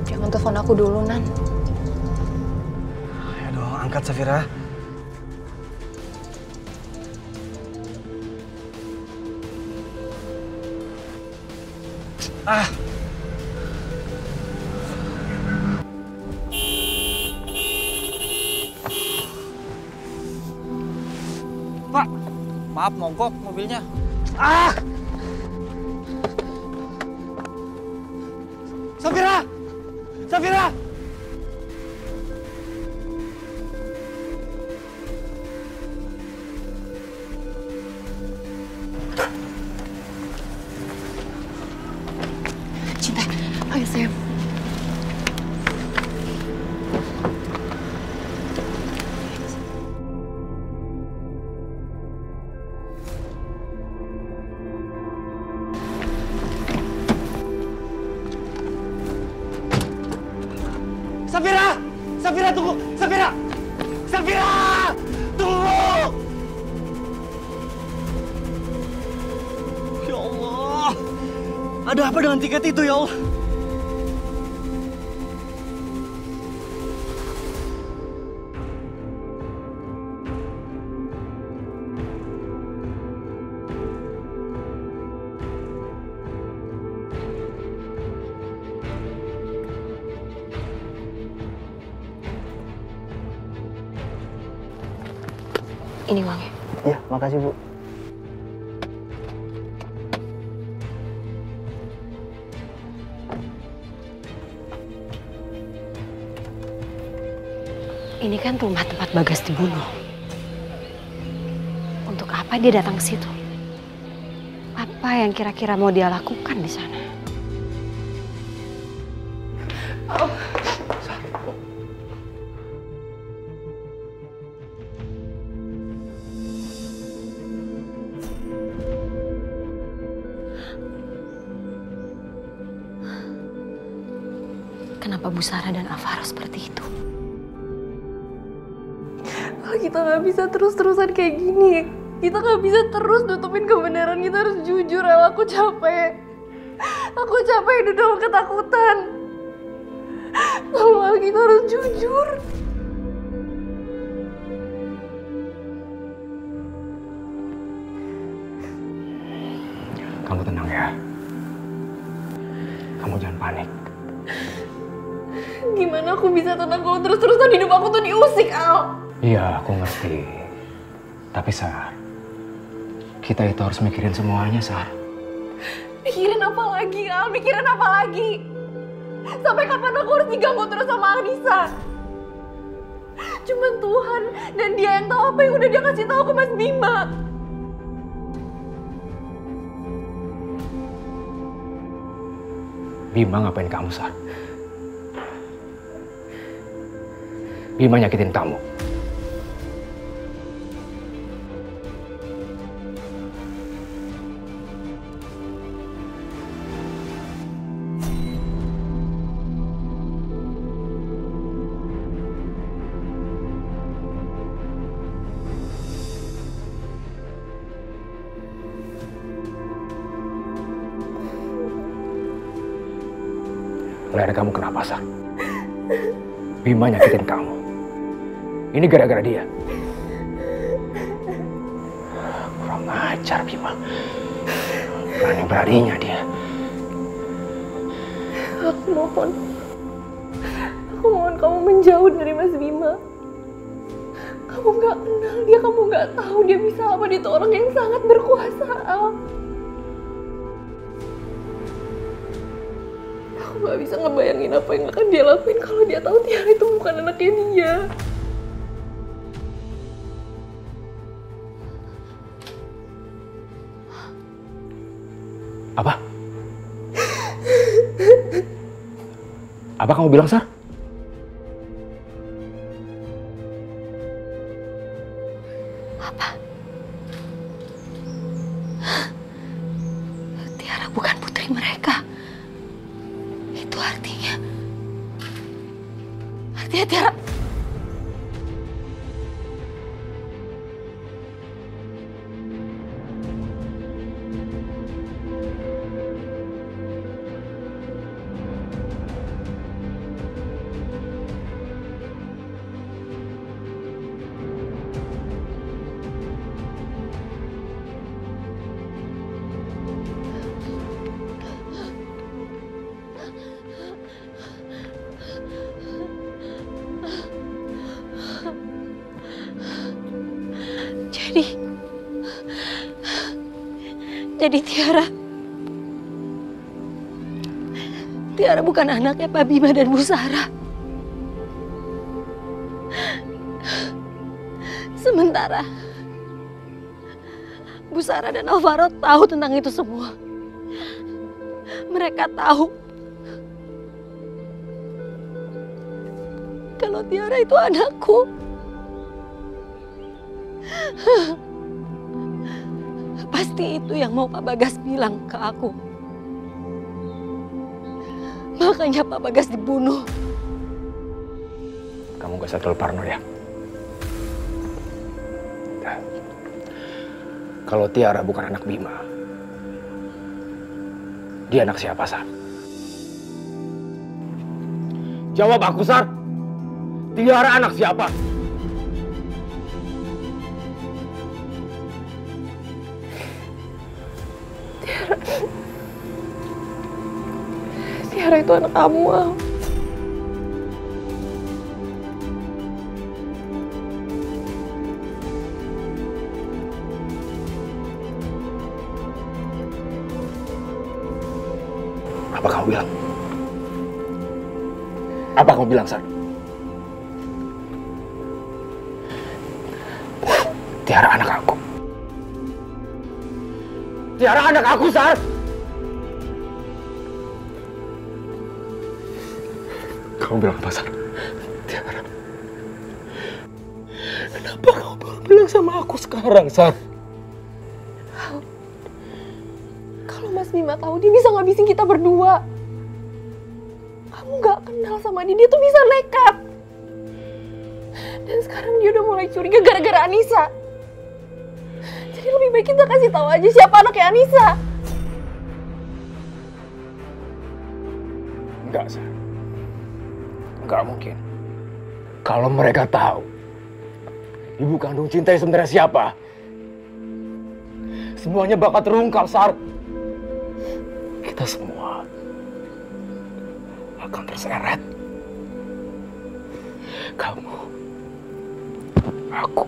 Jangan telepon aku dulu, Nan. Ayo dong, angkat Safira. Pak, maaf mogok mobilnya. Safira! Safira! Safira! Safira tunggu! Safira! Safira! Tunggu! Ya Allah! Ada apa dengan tiket itu ya Allah? Ini uangnya. Iya, makasih Bu. Ini kan rumah tempat Bagas dibunuh. Untuk apa dia datang ke situ? Apa yang kira-kira mau dia lakukan di sana? Kenapa Bu Sarah dan Alvaro seperti itu? Kita nggak bisa terus-terusan kayak gini. Kita nggak bisa terus nutupin kebenaran. Kita harus jujur, El. Aku capek. Aku capek hidup dalam ketakutan. El, kita harus jujur. Kamu tenang ya. Kamu jangan panik. Gimana aku bisa tenang kalau terus-terusan hidup aku tuh diusik, Al? Iya, aku ngerti. Tapi Sar, kita itu harus mikirin semuanya, Sar. Mikirin apa lagi, Al? Mikirin apa lagi? Sampai kapan aku harus diganggu terus sama Anissa? Cuman Tuhan dan dia yang tahu apa yang udah dia kasih tahu ke Mas Bima. Bima ngapain kamu, Sar? Bima nyakitin kamu. Leher kamu kenapa, Sar? Bima nyakitin kamu. Ini gara-gara dia. Kurang ajar Bima. Berani-beraninya dia. Aku mohon kamu menjauh dari Mas Bima. Kamu nggak kenal dia, kamu nggak tahu dia bisa apa. Dia tuh orang yang sangat berkuasa, Al. Aku nggak bisa ngebayangin apa yang akan dia lakuin kalau dia tahu Tiara itu bukan anaknya dia. Apa? Apa kamu bilang, Sar? Apa? Tiara bukan putri mereka. Itu artinya Tiara... Jadi Tiara bukan anaknya Pak Bima dan Bu Sarah. Sementara Bu Sarah dan Alvaro tahu tentang itu semua. Mereka tahu kalau Tiara itu anakku. Pasti itu yang mau Pak Bagas bilang ke aku. Makanya Pak Bagas dibunuh. Kamu gak usah terlalu parno ya. Nah, kalau Tiara bukan anak Bima, dia anak siapa, Sar? Jawab aku, Sar. Tiara anak siapa? Tiara itu anak kamu, Al. Apa kamu bilang? Apa kamu bilang, Sar? Tiara anak aku. Tiara anak aku, Sar! Kamu bilang apa, Sar? Tiara. Kenapa kamu baru bilang sama aku sekarang, Sar? Kalau Mas Bima tahu, dia bisa ngabisin kita berdua. Kamu gak kenal sama dia tuh bisa nekat. Dan sekarang dia udah mulai curiga gara-gara Anissa. Jadi lebih baik kita kasih tahu aja siapa anaknya Anissa. Enggak, Sar. Enggak mungkin. Kalau mereka tahu ibu kandung Cinta sebenarnya siapa, semuanya bakal terungkap, Sar. Kita semua akan terseret. Kamu, aku,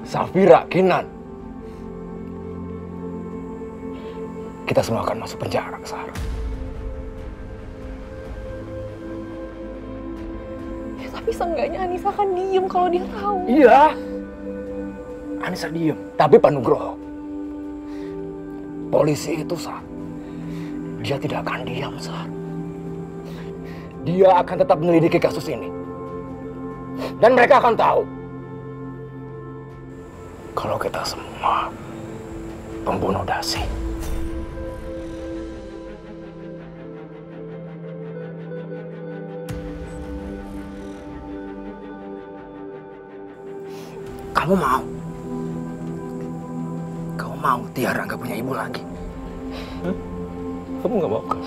Safira, Kinan. Kita semua akan masuk penjara, Sar. Ya, tapi seenggaknya Anissa akan diem kalau dia tahu. Iya, Anissa diem, tapi Pak Nugroho, polisi itu, Sar, dia tidak akan diam, Sar. Dia akan tetap menyelidiki kasus ini. Dan mereka akan tahu kalau kita semua pembunuh Dasi. Kamu mau? Kamu mau Tiara nggak punya ibu lagi? Hah? Kamu nggak mau kan?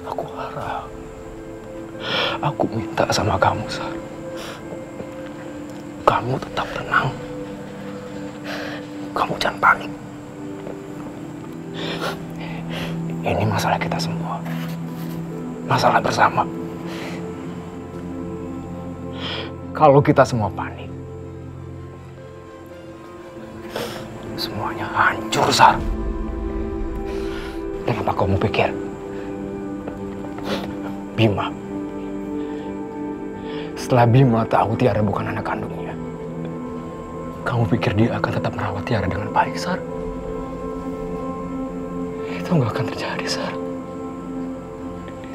Aku harap, aku minta sama kamu, Sar. Kamu tetap tenang. Kamu jangan panik. Ini masalah kita semua. Masalah bersama. Kalau kita semua panik, semuanya hancur, Sar. Dan apa kamu pikir? Bima, setelah Bima tahu Tiara bukan anak kandungnya, kamu pikir dia akan tetap merawat Tiara dengan baik, Sar? Itu nggak akan terjadi, Sar.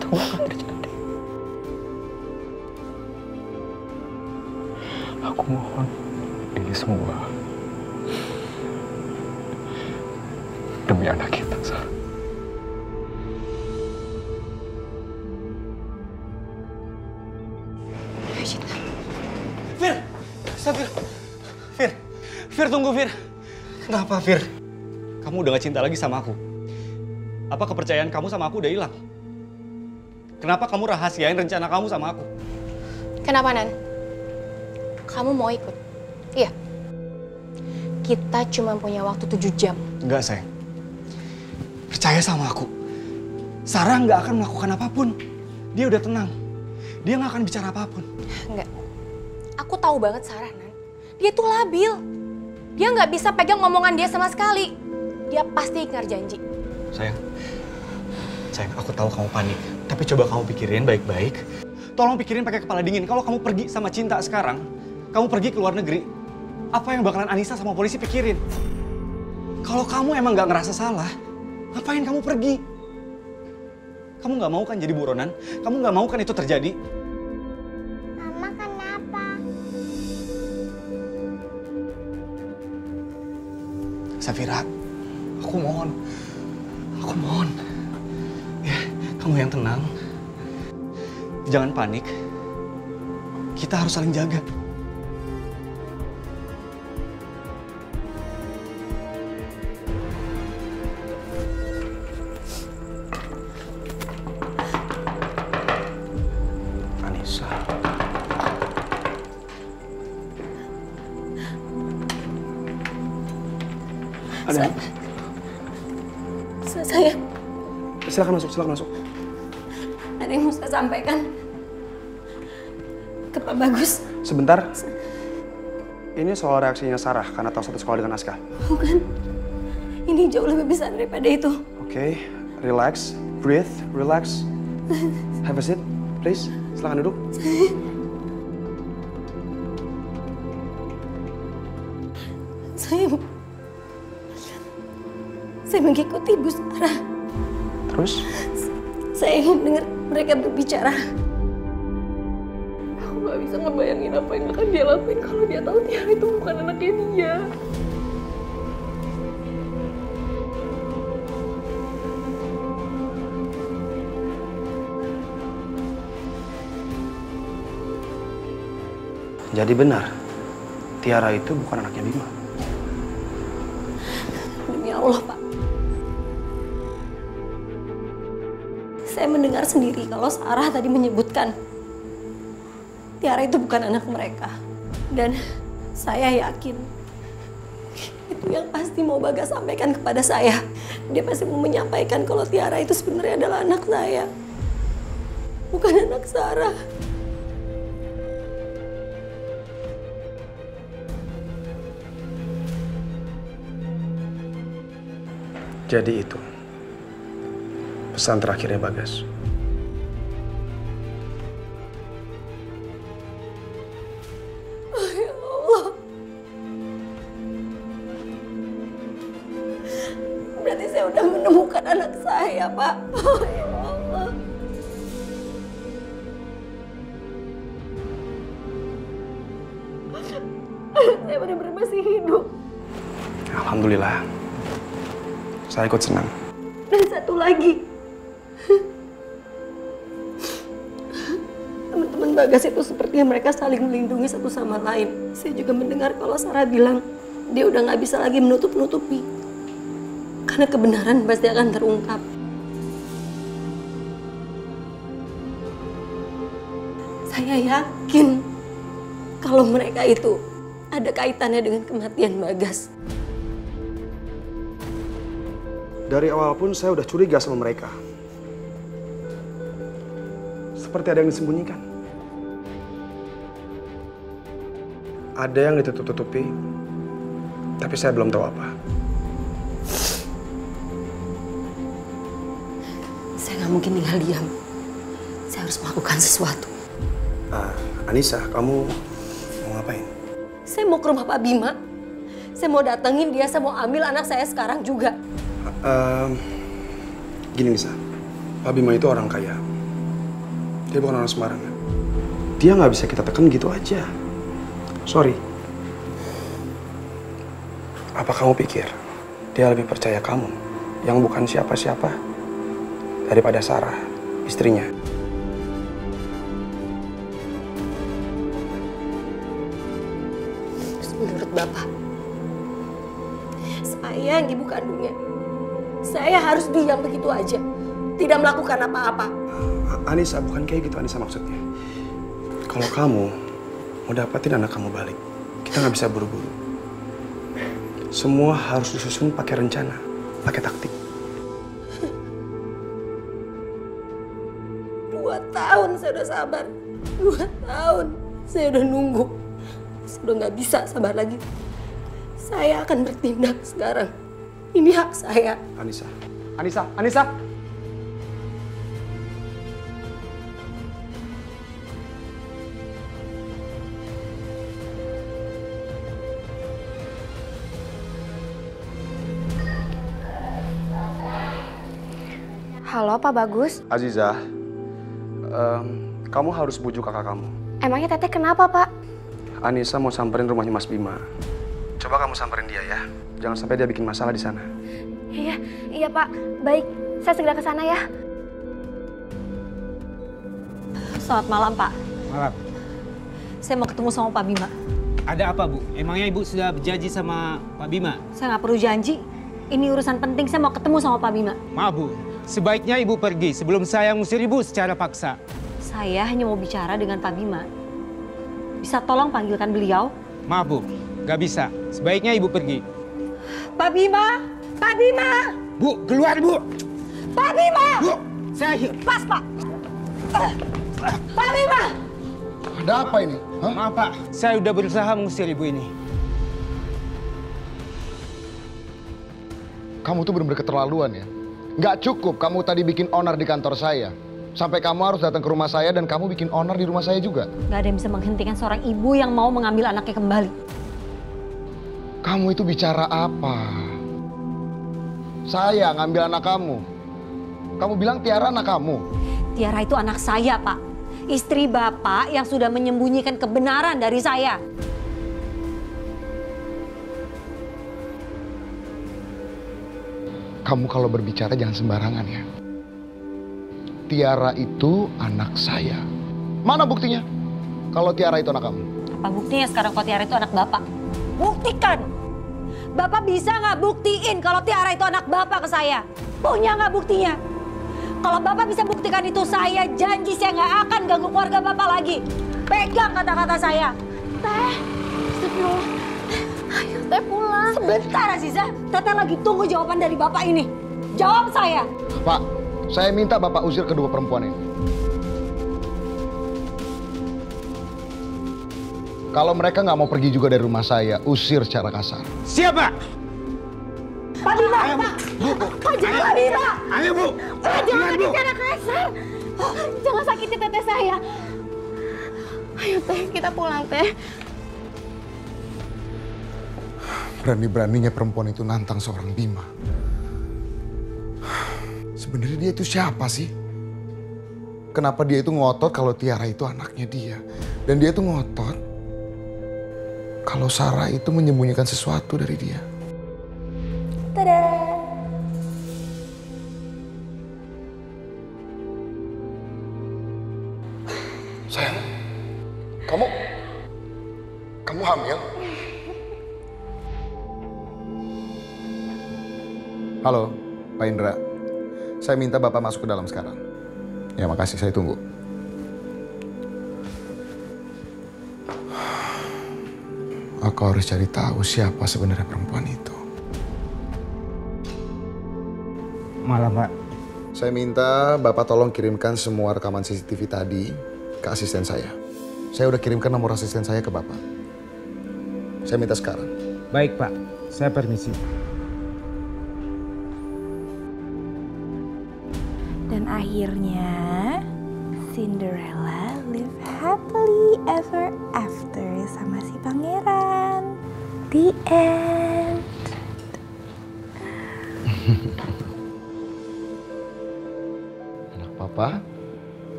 Itu nggak akan terjadi. Aku mohon ini semua demi anak kita, Sar. Fir! Fir! Fir! Fir, tunggu, Fir! Kenapa, Fir? Kamu udah gak cinta lagi sama aku? Apa kepercayaan kamu sama aku udah hilang? Kenapa kamu rahasiain rencana kamu sama aku? Kenapa, Nan? Kamu mau ikut? Iya. Kita cuma punya waktu 7 jam. Enggak, sayang. Percaya sama aku. Sarah nggak akan melakukan apapun. Dia udah tenang. Dia nggak akan bicara apapun. Enggak. Aku tahu banget Sarah, Nan. Dia tuh labil. Dia nggak bisa pegang omongan dia sama sekali. Dia pasti ingkar janji. Sayang, aku tahu kamu panik. Tapi coba kamu pikirin baik-baik. Tolong pikirin pakai kepala dingin. Kalau kamu pergi sama Cinta sekarang, kamu pergi ke luar negeri, apa yang bakalan Anissa sama polisi pikirin? Kalau kamu emang nggak ngerasa salah, ngapain kamu pergi? Kamu nggak mau kan jadi buronan? Kamu nggak mau kan itu terjadi? Mama kenapa? Safira, aku mohon. Ya, kamu yang tenang. Jangan panik. Kita harus saling jaga. Anissa. Ada. Saya. Silakan masuk. Ada yang mau saya sampaikan ke Pak Bagus. Sebentar. Ini soal reaksinya Sarah karena tahu satu sekolah dengan Aska. Bukan. Ini jauh lebih besar daripada itu. Oke, relax, breathe, relax. Have a seat, please. Silakan duduk. Saya mengikuti Bu Sarah. Terus? Saya ingin dengar mereka berbicara. Aku gak bisa ngebayangin apa yang akan dia lakuin kalau dia tahu Tiara itu bukan anaknya dia. Jadi benar, Tiara itu bukan anaknya Bima. Demi Allah, Pak. Saya mendengar sendiri kalau Sarah tadi menyebutkan Tiara itu bukan anak mereka. Dan saya yakin itu yang pasti mau Bagas sampaikan kepada saya. Dia pasti mau menyampaikan kalau Tiara itu sebenarnya adalah anak saya. Bukan anak Sarah. Jadi itu pesan terakhirnya Bagas. Oh, ya Allah. Berarti saya udah menemukan anak saya, Pak. Oh, ya Allah. Saya benar-benar masih hidup. Alhamdulillah. Saya ikut senang. Dan satu lagi. Teman-teman Bagas itu sepertinya mereka saling melindungi satu sama lain. Saya juga mendengar kalau Sarah bilang dia udah nggak bisa lagi menutup-nutupi. Karena kebenaran pasti akan terungkap. Saya yakin kalau mereka itu ada kaitannya dengan kematian Bagas. Dari awal pun saya udah curiga sama mereka. Seperti ada yang disembunyikan. Ada yang ditutup-tutupi, tapi saya belum tahu apa. Saya nggak mungkin tinggal diam. Saya harus melakukan sesuatu. Anissa, kamu mau ngapain? Saya mau ke rumah Pak Bima. Saya mau datengin dia, saya mau ambil anak saya sekarang juga. Gini Nisa, Pak Bima itu orang kaya. Dia bukan orang sembarangan. Dia nggak bisa kita tekan gitu aja. Sorry. Apa kamu pikir dia lebih percaya kamu yang bukan siapa-siapa daripada Sarah, istrinya? Menurut Bapak, saya yang ibu kandungnya. Saya harus diam begitu aja, tidak melakukan apa-apa. Anissa, bukan kayak gitu Anissa maksudnya. Kalau kamu mau dapetin anak kamu balik, kita nggak bisa buru-buru. Semua harus disusun pakai rencana, pakai taktik. 2 tahun saya udah sabar. 2 tahun saya udah nunggu. Saya udah nggak bisa sabar lagi. Saya akan bertindak sekarang. Ini hak saya. Anissa. Halo Pak Bagus. Aziza, kamu harus bujuk kakak kamu. Emangnya Teteh kenapa Pak? Anissa mau samperin rumahnya Mas Bima. Coba kamu samperin dia ya. Jangan sampai dia bikin masalah di sana. Iya Pak. Baik, saya segera ke sana ya. Selamat malam, Pak. Malam. Saya mau ketemu sama Pak Bima. Ada apa, Bu? Emangnya Ibu sudah berjanji sama Pak Bima? Saya nggak perlu janji. Ini urusan penting, saya mau ketemu sama Pak Bima. Maaf, Bu. Sebaiknya Ibu pergi sebelum saya ngusir Ibu secara paksa. Saya hanya mau bicara dengan Pak Bima. Bisa tolong panggilkan beliau? Maaf, Bu. Gak bisa. Sebaiknya Ibu pergi. Pak Bima! Pak Bima! Bu, keluar, Bu! Pak Bima! Bu, saya... Pas, Pak! Pak Bima! Ada apa ini? Hah? Maaf, Pak. Saya udah berusaha mengusir Ibu ini. Kamu tuh bener-bener keterlaluan ya. Nggak cukup kamu tadi bikin onar di kantor saya. Sampai kamu harus datang ke rumah saya dan kamu bikin onar di rumah saya juga. Nggak ada yang bisa menghentikan seorang ibu yang mau mengambil anaknya kembali. Kamu itu bicara apa? Saya ngambil anak kamu. Kamu bilang Tiara anak kamu. Tiara itu anak saya, Pak. Istri Bapak yang sudah menyembunyikan kebenaran dari saya. Kamu kalau berbicara jangan sembarangan ya. Tiara itu anak saya. Mana buktinya? Kalau Tiara itu anak kamu. Apa buktinya sekarang kalau Tiara itu anak Bapak? Buktikan! Bapak bisa nggak buktiin kalau Tiara itu anak Bapak ke saya? Punya nggak buktinya? Kalau Bapak bisa buktikan itu, saya janji saya nggak akan ganggu keluarga Bapak lagi. Pegang kata-kata saya. Teh, astagfirullah. Ayo Teh pulang. Sebentar Aziza, Teteh lagi tunggu jawaban dari Bapak ini. Jawab saya. Pak, saya minta Bapak usir kedua perempuan ini. Kalau mereka nggak mau pergi juga dari rumah saya, usir secara kasar. Siapa? Pak Bima, Pak. Pak, jangan Pak Bima. Ayo, Bu. Pak, jangan bicara kasar. Jangan sakiti teteh saya. Ayo Teh, kita pulang Teh. Berani-beraninya perempuan itu nantang seorang Bima. Sebenarnya dia itu siapa sih? Kenapa dia itu ngotot kalau Tiara itu anaknya dia? Dan dia itu ngotot kalau Sarah itu menyembunyikan sesuatu dari dia. Tada! Sayang, kamu hamil? Halo, Pak Indra. Saya minta Bapak masuk ke dalam sekarang. Ya, makasih. Saya tunggu. Aku harus cari tahu siapa sebenarnya perempuan itu. Malam, Pak. Saya minta Bapak tolong kirimkan semua rekaman CCTV tadi ke asisten saya. Saya udah kirimkan nomor asisten saya ke Bapak. Saya minta sekarang. Baik, Pak. Saya permisi. Dan akhirnya Cinderella live happily ever after sama si pangeran. The end. Anak Papa,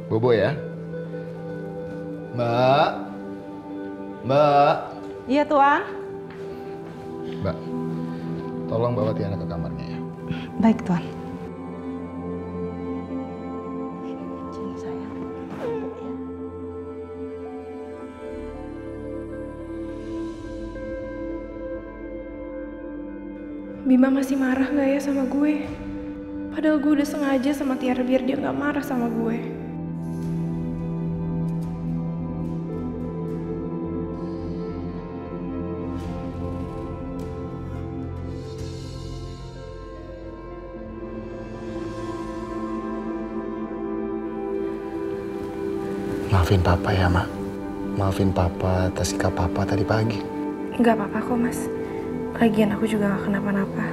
bobo ya. Mbak. Iya Tuan. Mbak, tolong bawa Tiana ke kamarnya ya. Baik Tuan. Bima masih marah gak ya sama gue? Padahal gue udah sengaja sama Tiara biar dia gak marah sama gue. Maafin Papa ya, Mak. Maafin Papa atas sikap Papa tadi pagi. Gak apa-apa kok Mas. Lagian aku juga gak kenapa-napa.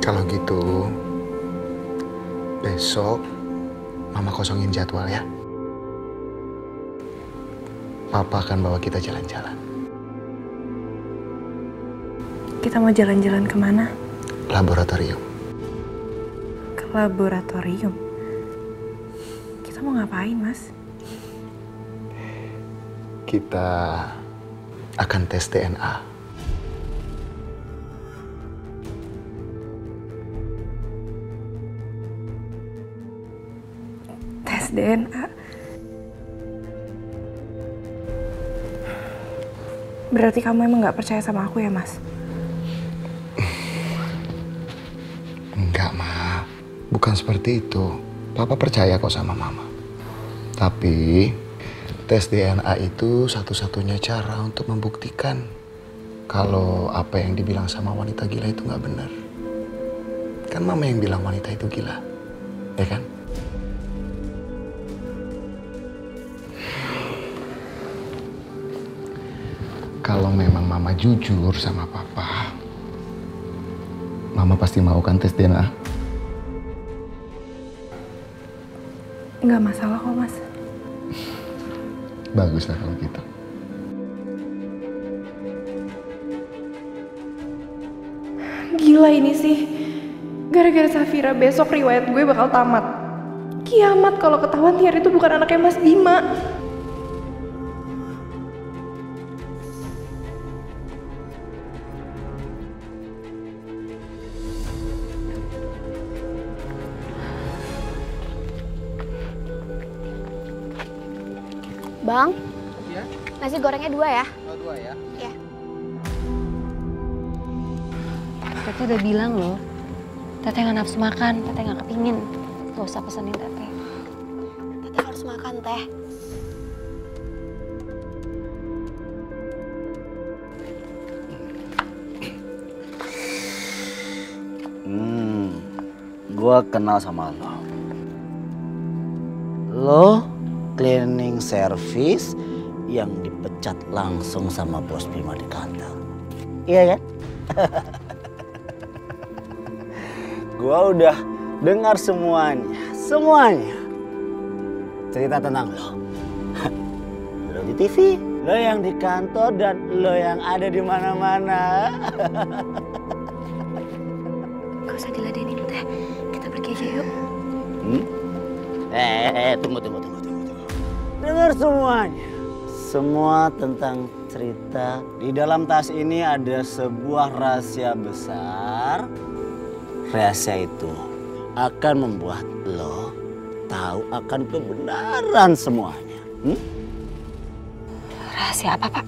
Kalau gitu, besok Mama kosongin jadwal ya. Papa akan bawa kita jalan-jalan. Kita mau jalan-jalan kemana? Laboratorium. Ke laboratorium? Kita mau ngapain, Mas? Kita akan tes DNA. tes DNA. Berarti kamu emang gak percaya sama aku ya, Mas? Enggak, Ma. Bukan seperti itu. Papa percaya kok sama Mama. Tapi tes DNA itu satu-satunya cara untuk membuktikan kalau apa yang dibilang sama wanita gila itu nggak benar. Kan Mama yang bilang wanita itu gila, ya kan? Kalau memang Mama jujur sama Papa, Mama pasti mau kan tes DNA? Nggak masalah kok, Mas. Bagus lah kalau gitu. Gila ini sih. Gara-gara Safira besok riwayat gue bakal tamat. Kiamat kalau ketahuan Tiara itu bukan anaknya Mas Bima. Bang, Ya? nasi gorengnya 2 ya? Oh, 2 ya? Iya. Teteh udah bilang loh, Teteh nggak nafsu makan, Teteh nggak kepingin. Gak usah pesenin Teteh. Teteh harus makan, Teh. Gua kenal sama lo. Lo cleaning service yang dipecat langsung sama bos Bima di kantor. Iya kan? Gua udah dengar semuanya. Cerita tentang lo. Lo di TV, lo yang di kantor, dan lo yang ada di mana-mana. Gak usah diladenin, Teh. Kita pergi aja yuk. Tunggu. Dengar semuanya. Semua tentang cerita. Di dalam tas ini ada sebuah rahasia besar. Rahasia itu akan membuat lo tahu akan kebenaran semuanya. Rahasia apa, Pak?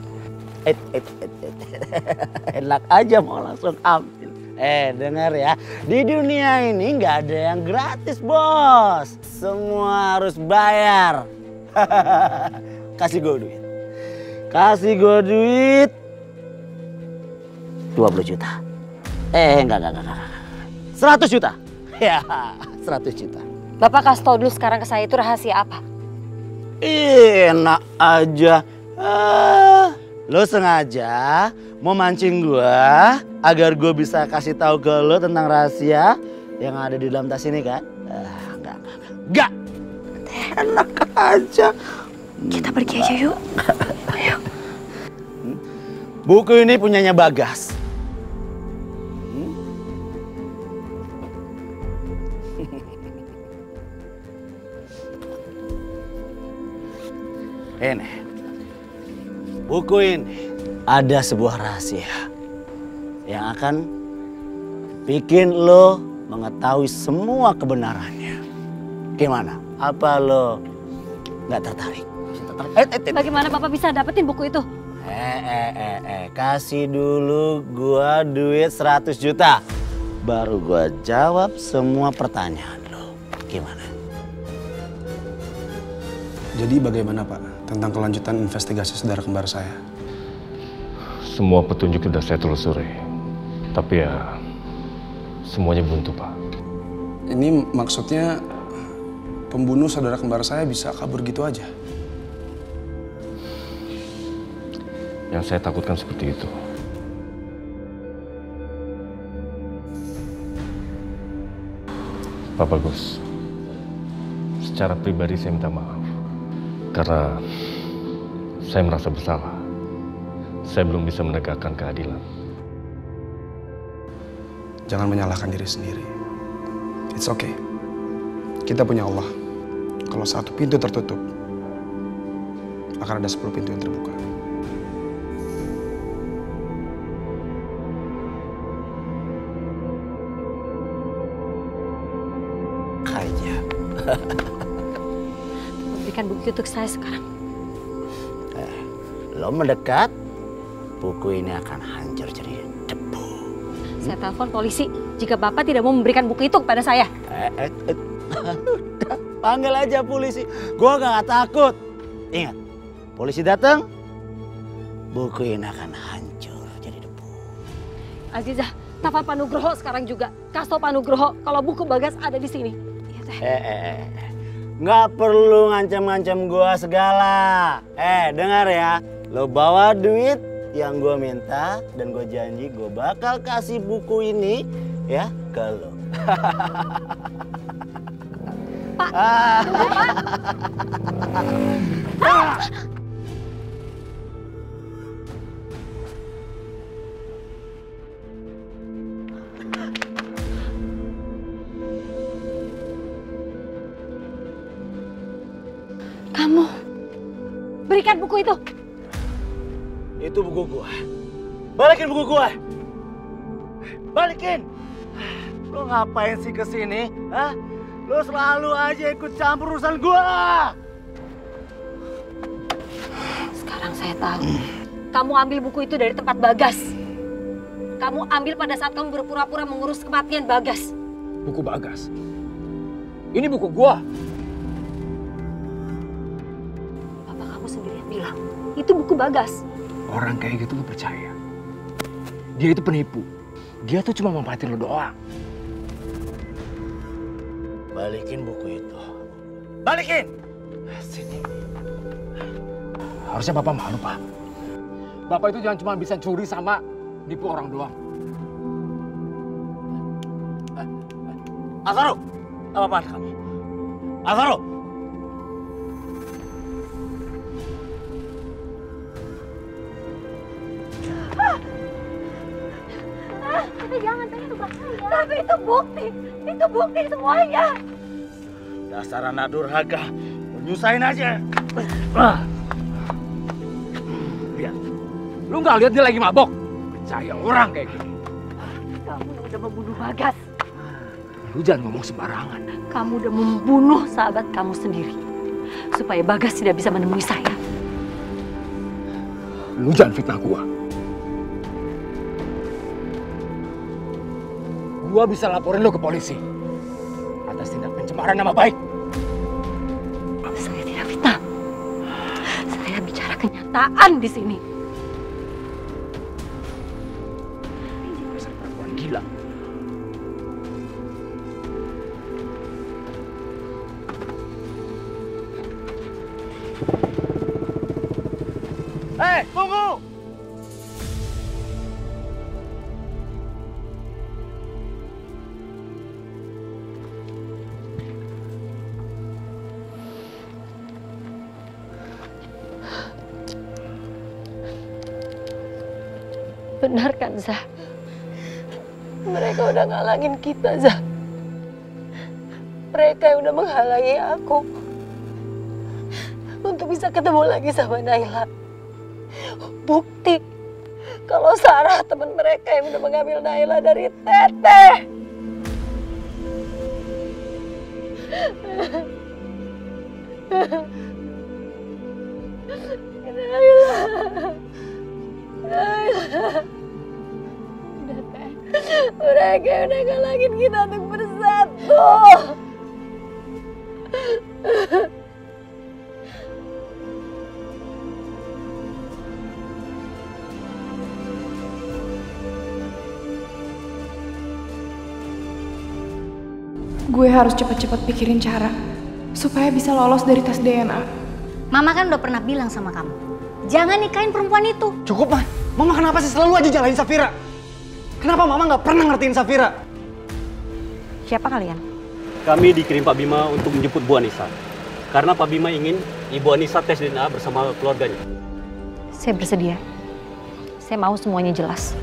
Enak aja mau langsung ambil. Dengar ya, di dunia ini nggak ada yang gratis, bos. Semua harus bayar. Kasih gue duit 20 juta. Enggak. 100 juta. Ya, 100 juta. Bapak kasih tau dulu sekarang ke saya itu rahasia apa? Enak aja. Lo sengaja mau mancing gua agar gue bisa kasih tahu ke lo tentang rahasia yang ada di dalam tas ini kan? Enggak. Enak aja. Kita pergi aja yuk. Ayo. Buku ini punyanya Bagas. Ini. Buku ini ada sebuah rahasia yang akan bikin lo mengetahui semua kebenarannya. Gimana? Apa lo nggak tertarik? Bagaimana Bapak bisa dapetin buku itu? Kasih dulu gua duit 100 juta. Baru gua jawab semua pertanyaan lo. Gimana? Jadi bagaimana Pak tentang kelanjutan investigasi saudara kembar saya? Semua petunjuk sudah saya telusuri. Tapi ya semuanya buntu, Pak. Ini maksudnya pembunuh saudara kembar saya bisa kabur gitu aja? Yang saya takutkan seperti itu. Pak Bagus, secara pribadi saya minta maaf. Karena saya merasa bersalah. Saya belum bisa menegakkan keadilan. Jangan menyalahkan diri sendiri. It's okay. Kita punya Allah. Kalau satu pintu tertutup, akan ada 10 pintu yang terbuka. memberikan buku itu ke saya sekarang. Lo mendekat, buku ini akan hancur jadi debu. Saya telepon polisi jika Bapak tidak mau memberikan buku itu kepada saya. Udah, panggil aja polisi. Gua gak takut. Ingat, polisi datang, buku ini akan hancur jadi debu. Azizah, telepon Pak Nugroho sekarang juga. Kasih tau Pak Nugroho kalau buku Bagas ada di sini. Iya teh. Nggak perlu ngancam-ngancam gua segala. Dengar ya, lo bawa duit yang gua minta dan gua janji gua bakal kasih buku ini ya ke lo. Pak, Pak. Kamu berikan buku itu. Itu buku gua. Balikin buku gua. Balikin. Lo ngapain sih kesini? Hah? Lo selalu aja ikut campur urusan gua. Sekarang saya tahu. Kamu ambil buku itu dari tempat Bagas. Kamu ambil pada saat kamu berpura-pura mengurus kematian Bagas. Buku Bagas? Ini buku gua. Bapak kamu sendiri yang bilang, itu buku Bagas. Orang kayak gitu lu percaya? Dia itu penipu. Dia tuh cuma manfaatin lo doang. Balikin buku itu. Balikin! Sini. Harusnya Bapak malu, Pak. Bapak itu jangan cuma bisa curi sama nipu orang doang. Azharo! Apa-apaan kamu? Azharo! Tapi jangan, itu bahaya. Tapi itu bukti semuanya. Dasar anak durhaka, nyusahin aja. Lihat, lu nggak lihat dia lagi mabok? Percaya orang kayak gini. Kamu udah membunuh Bagas. Lu jangan ngomong sembarangan. Kamu udah membunuh sahabat kamu sendiri. Supaya Bagas tidak bisa menemui saya. Lu jangan fitnah gua. Gua bisa laporin lo ke polisi atas tindak pencemaran nama baik. Saya tidak fitnah. Saya bicara kenyataan di sini. Dasar perempuan gila. Tunggu! Benar kan, Zah? Mereka udah ngalangin kita, Zah. Mereka yang udah menghalangi aku untuk bisa ketemu lagi sama Naila. Bukti kalau Sarah teman mereka yang udah mengambil Naila dari Teteh. Naila. Mereka udah ngalangin kita untuk bersatu. Gue harus cepat-cepat pikirin cara supaya bisa lolos dari tes DNA. Mama kan udah pernah bilang sama kamu, jangan nikahin perempuan itu. Cukup, Ma. Mama kenapa sih selalu aja jalanin Safira? Kenapa Mama nggak pernah ngertiin Safira? Siapa kalian? Kami dikirim Pak Bima untuk menjemput Bu Anissa. Karena Pak Bima ingin Ibu Anissa tes DNA bersama keluarganya. Saya bersedia. Saya mau semuanya jelas.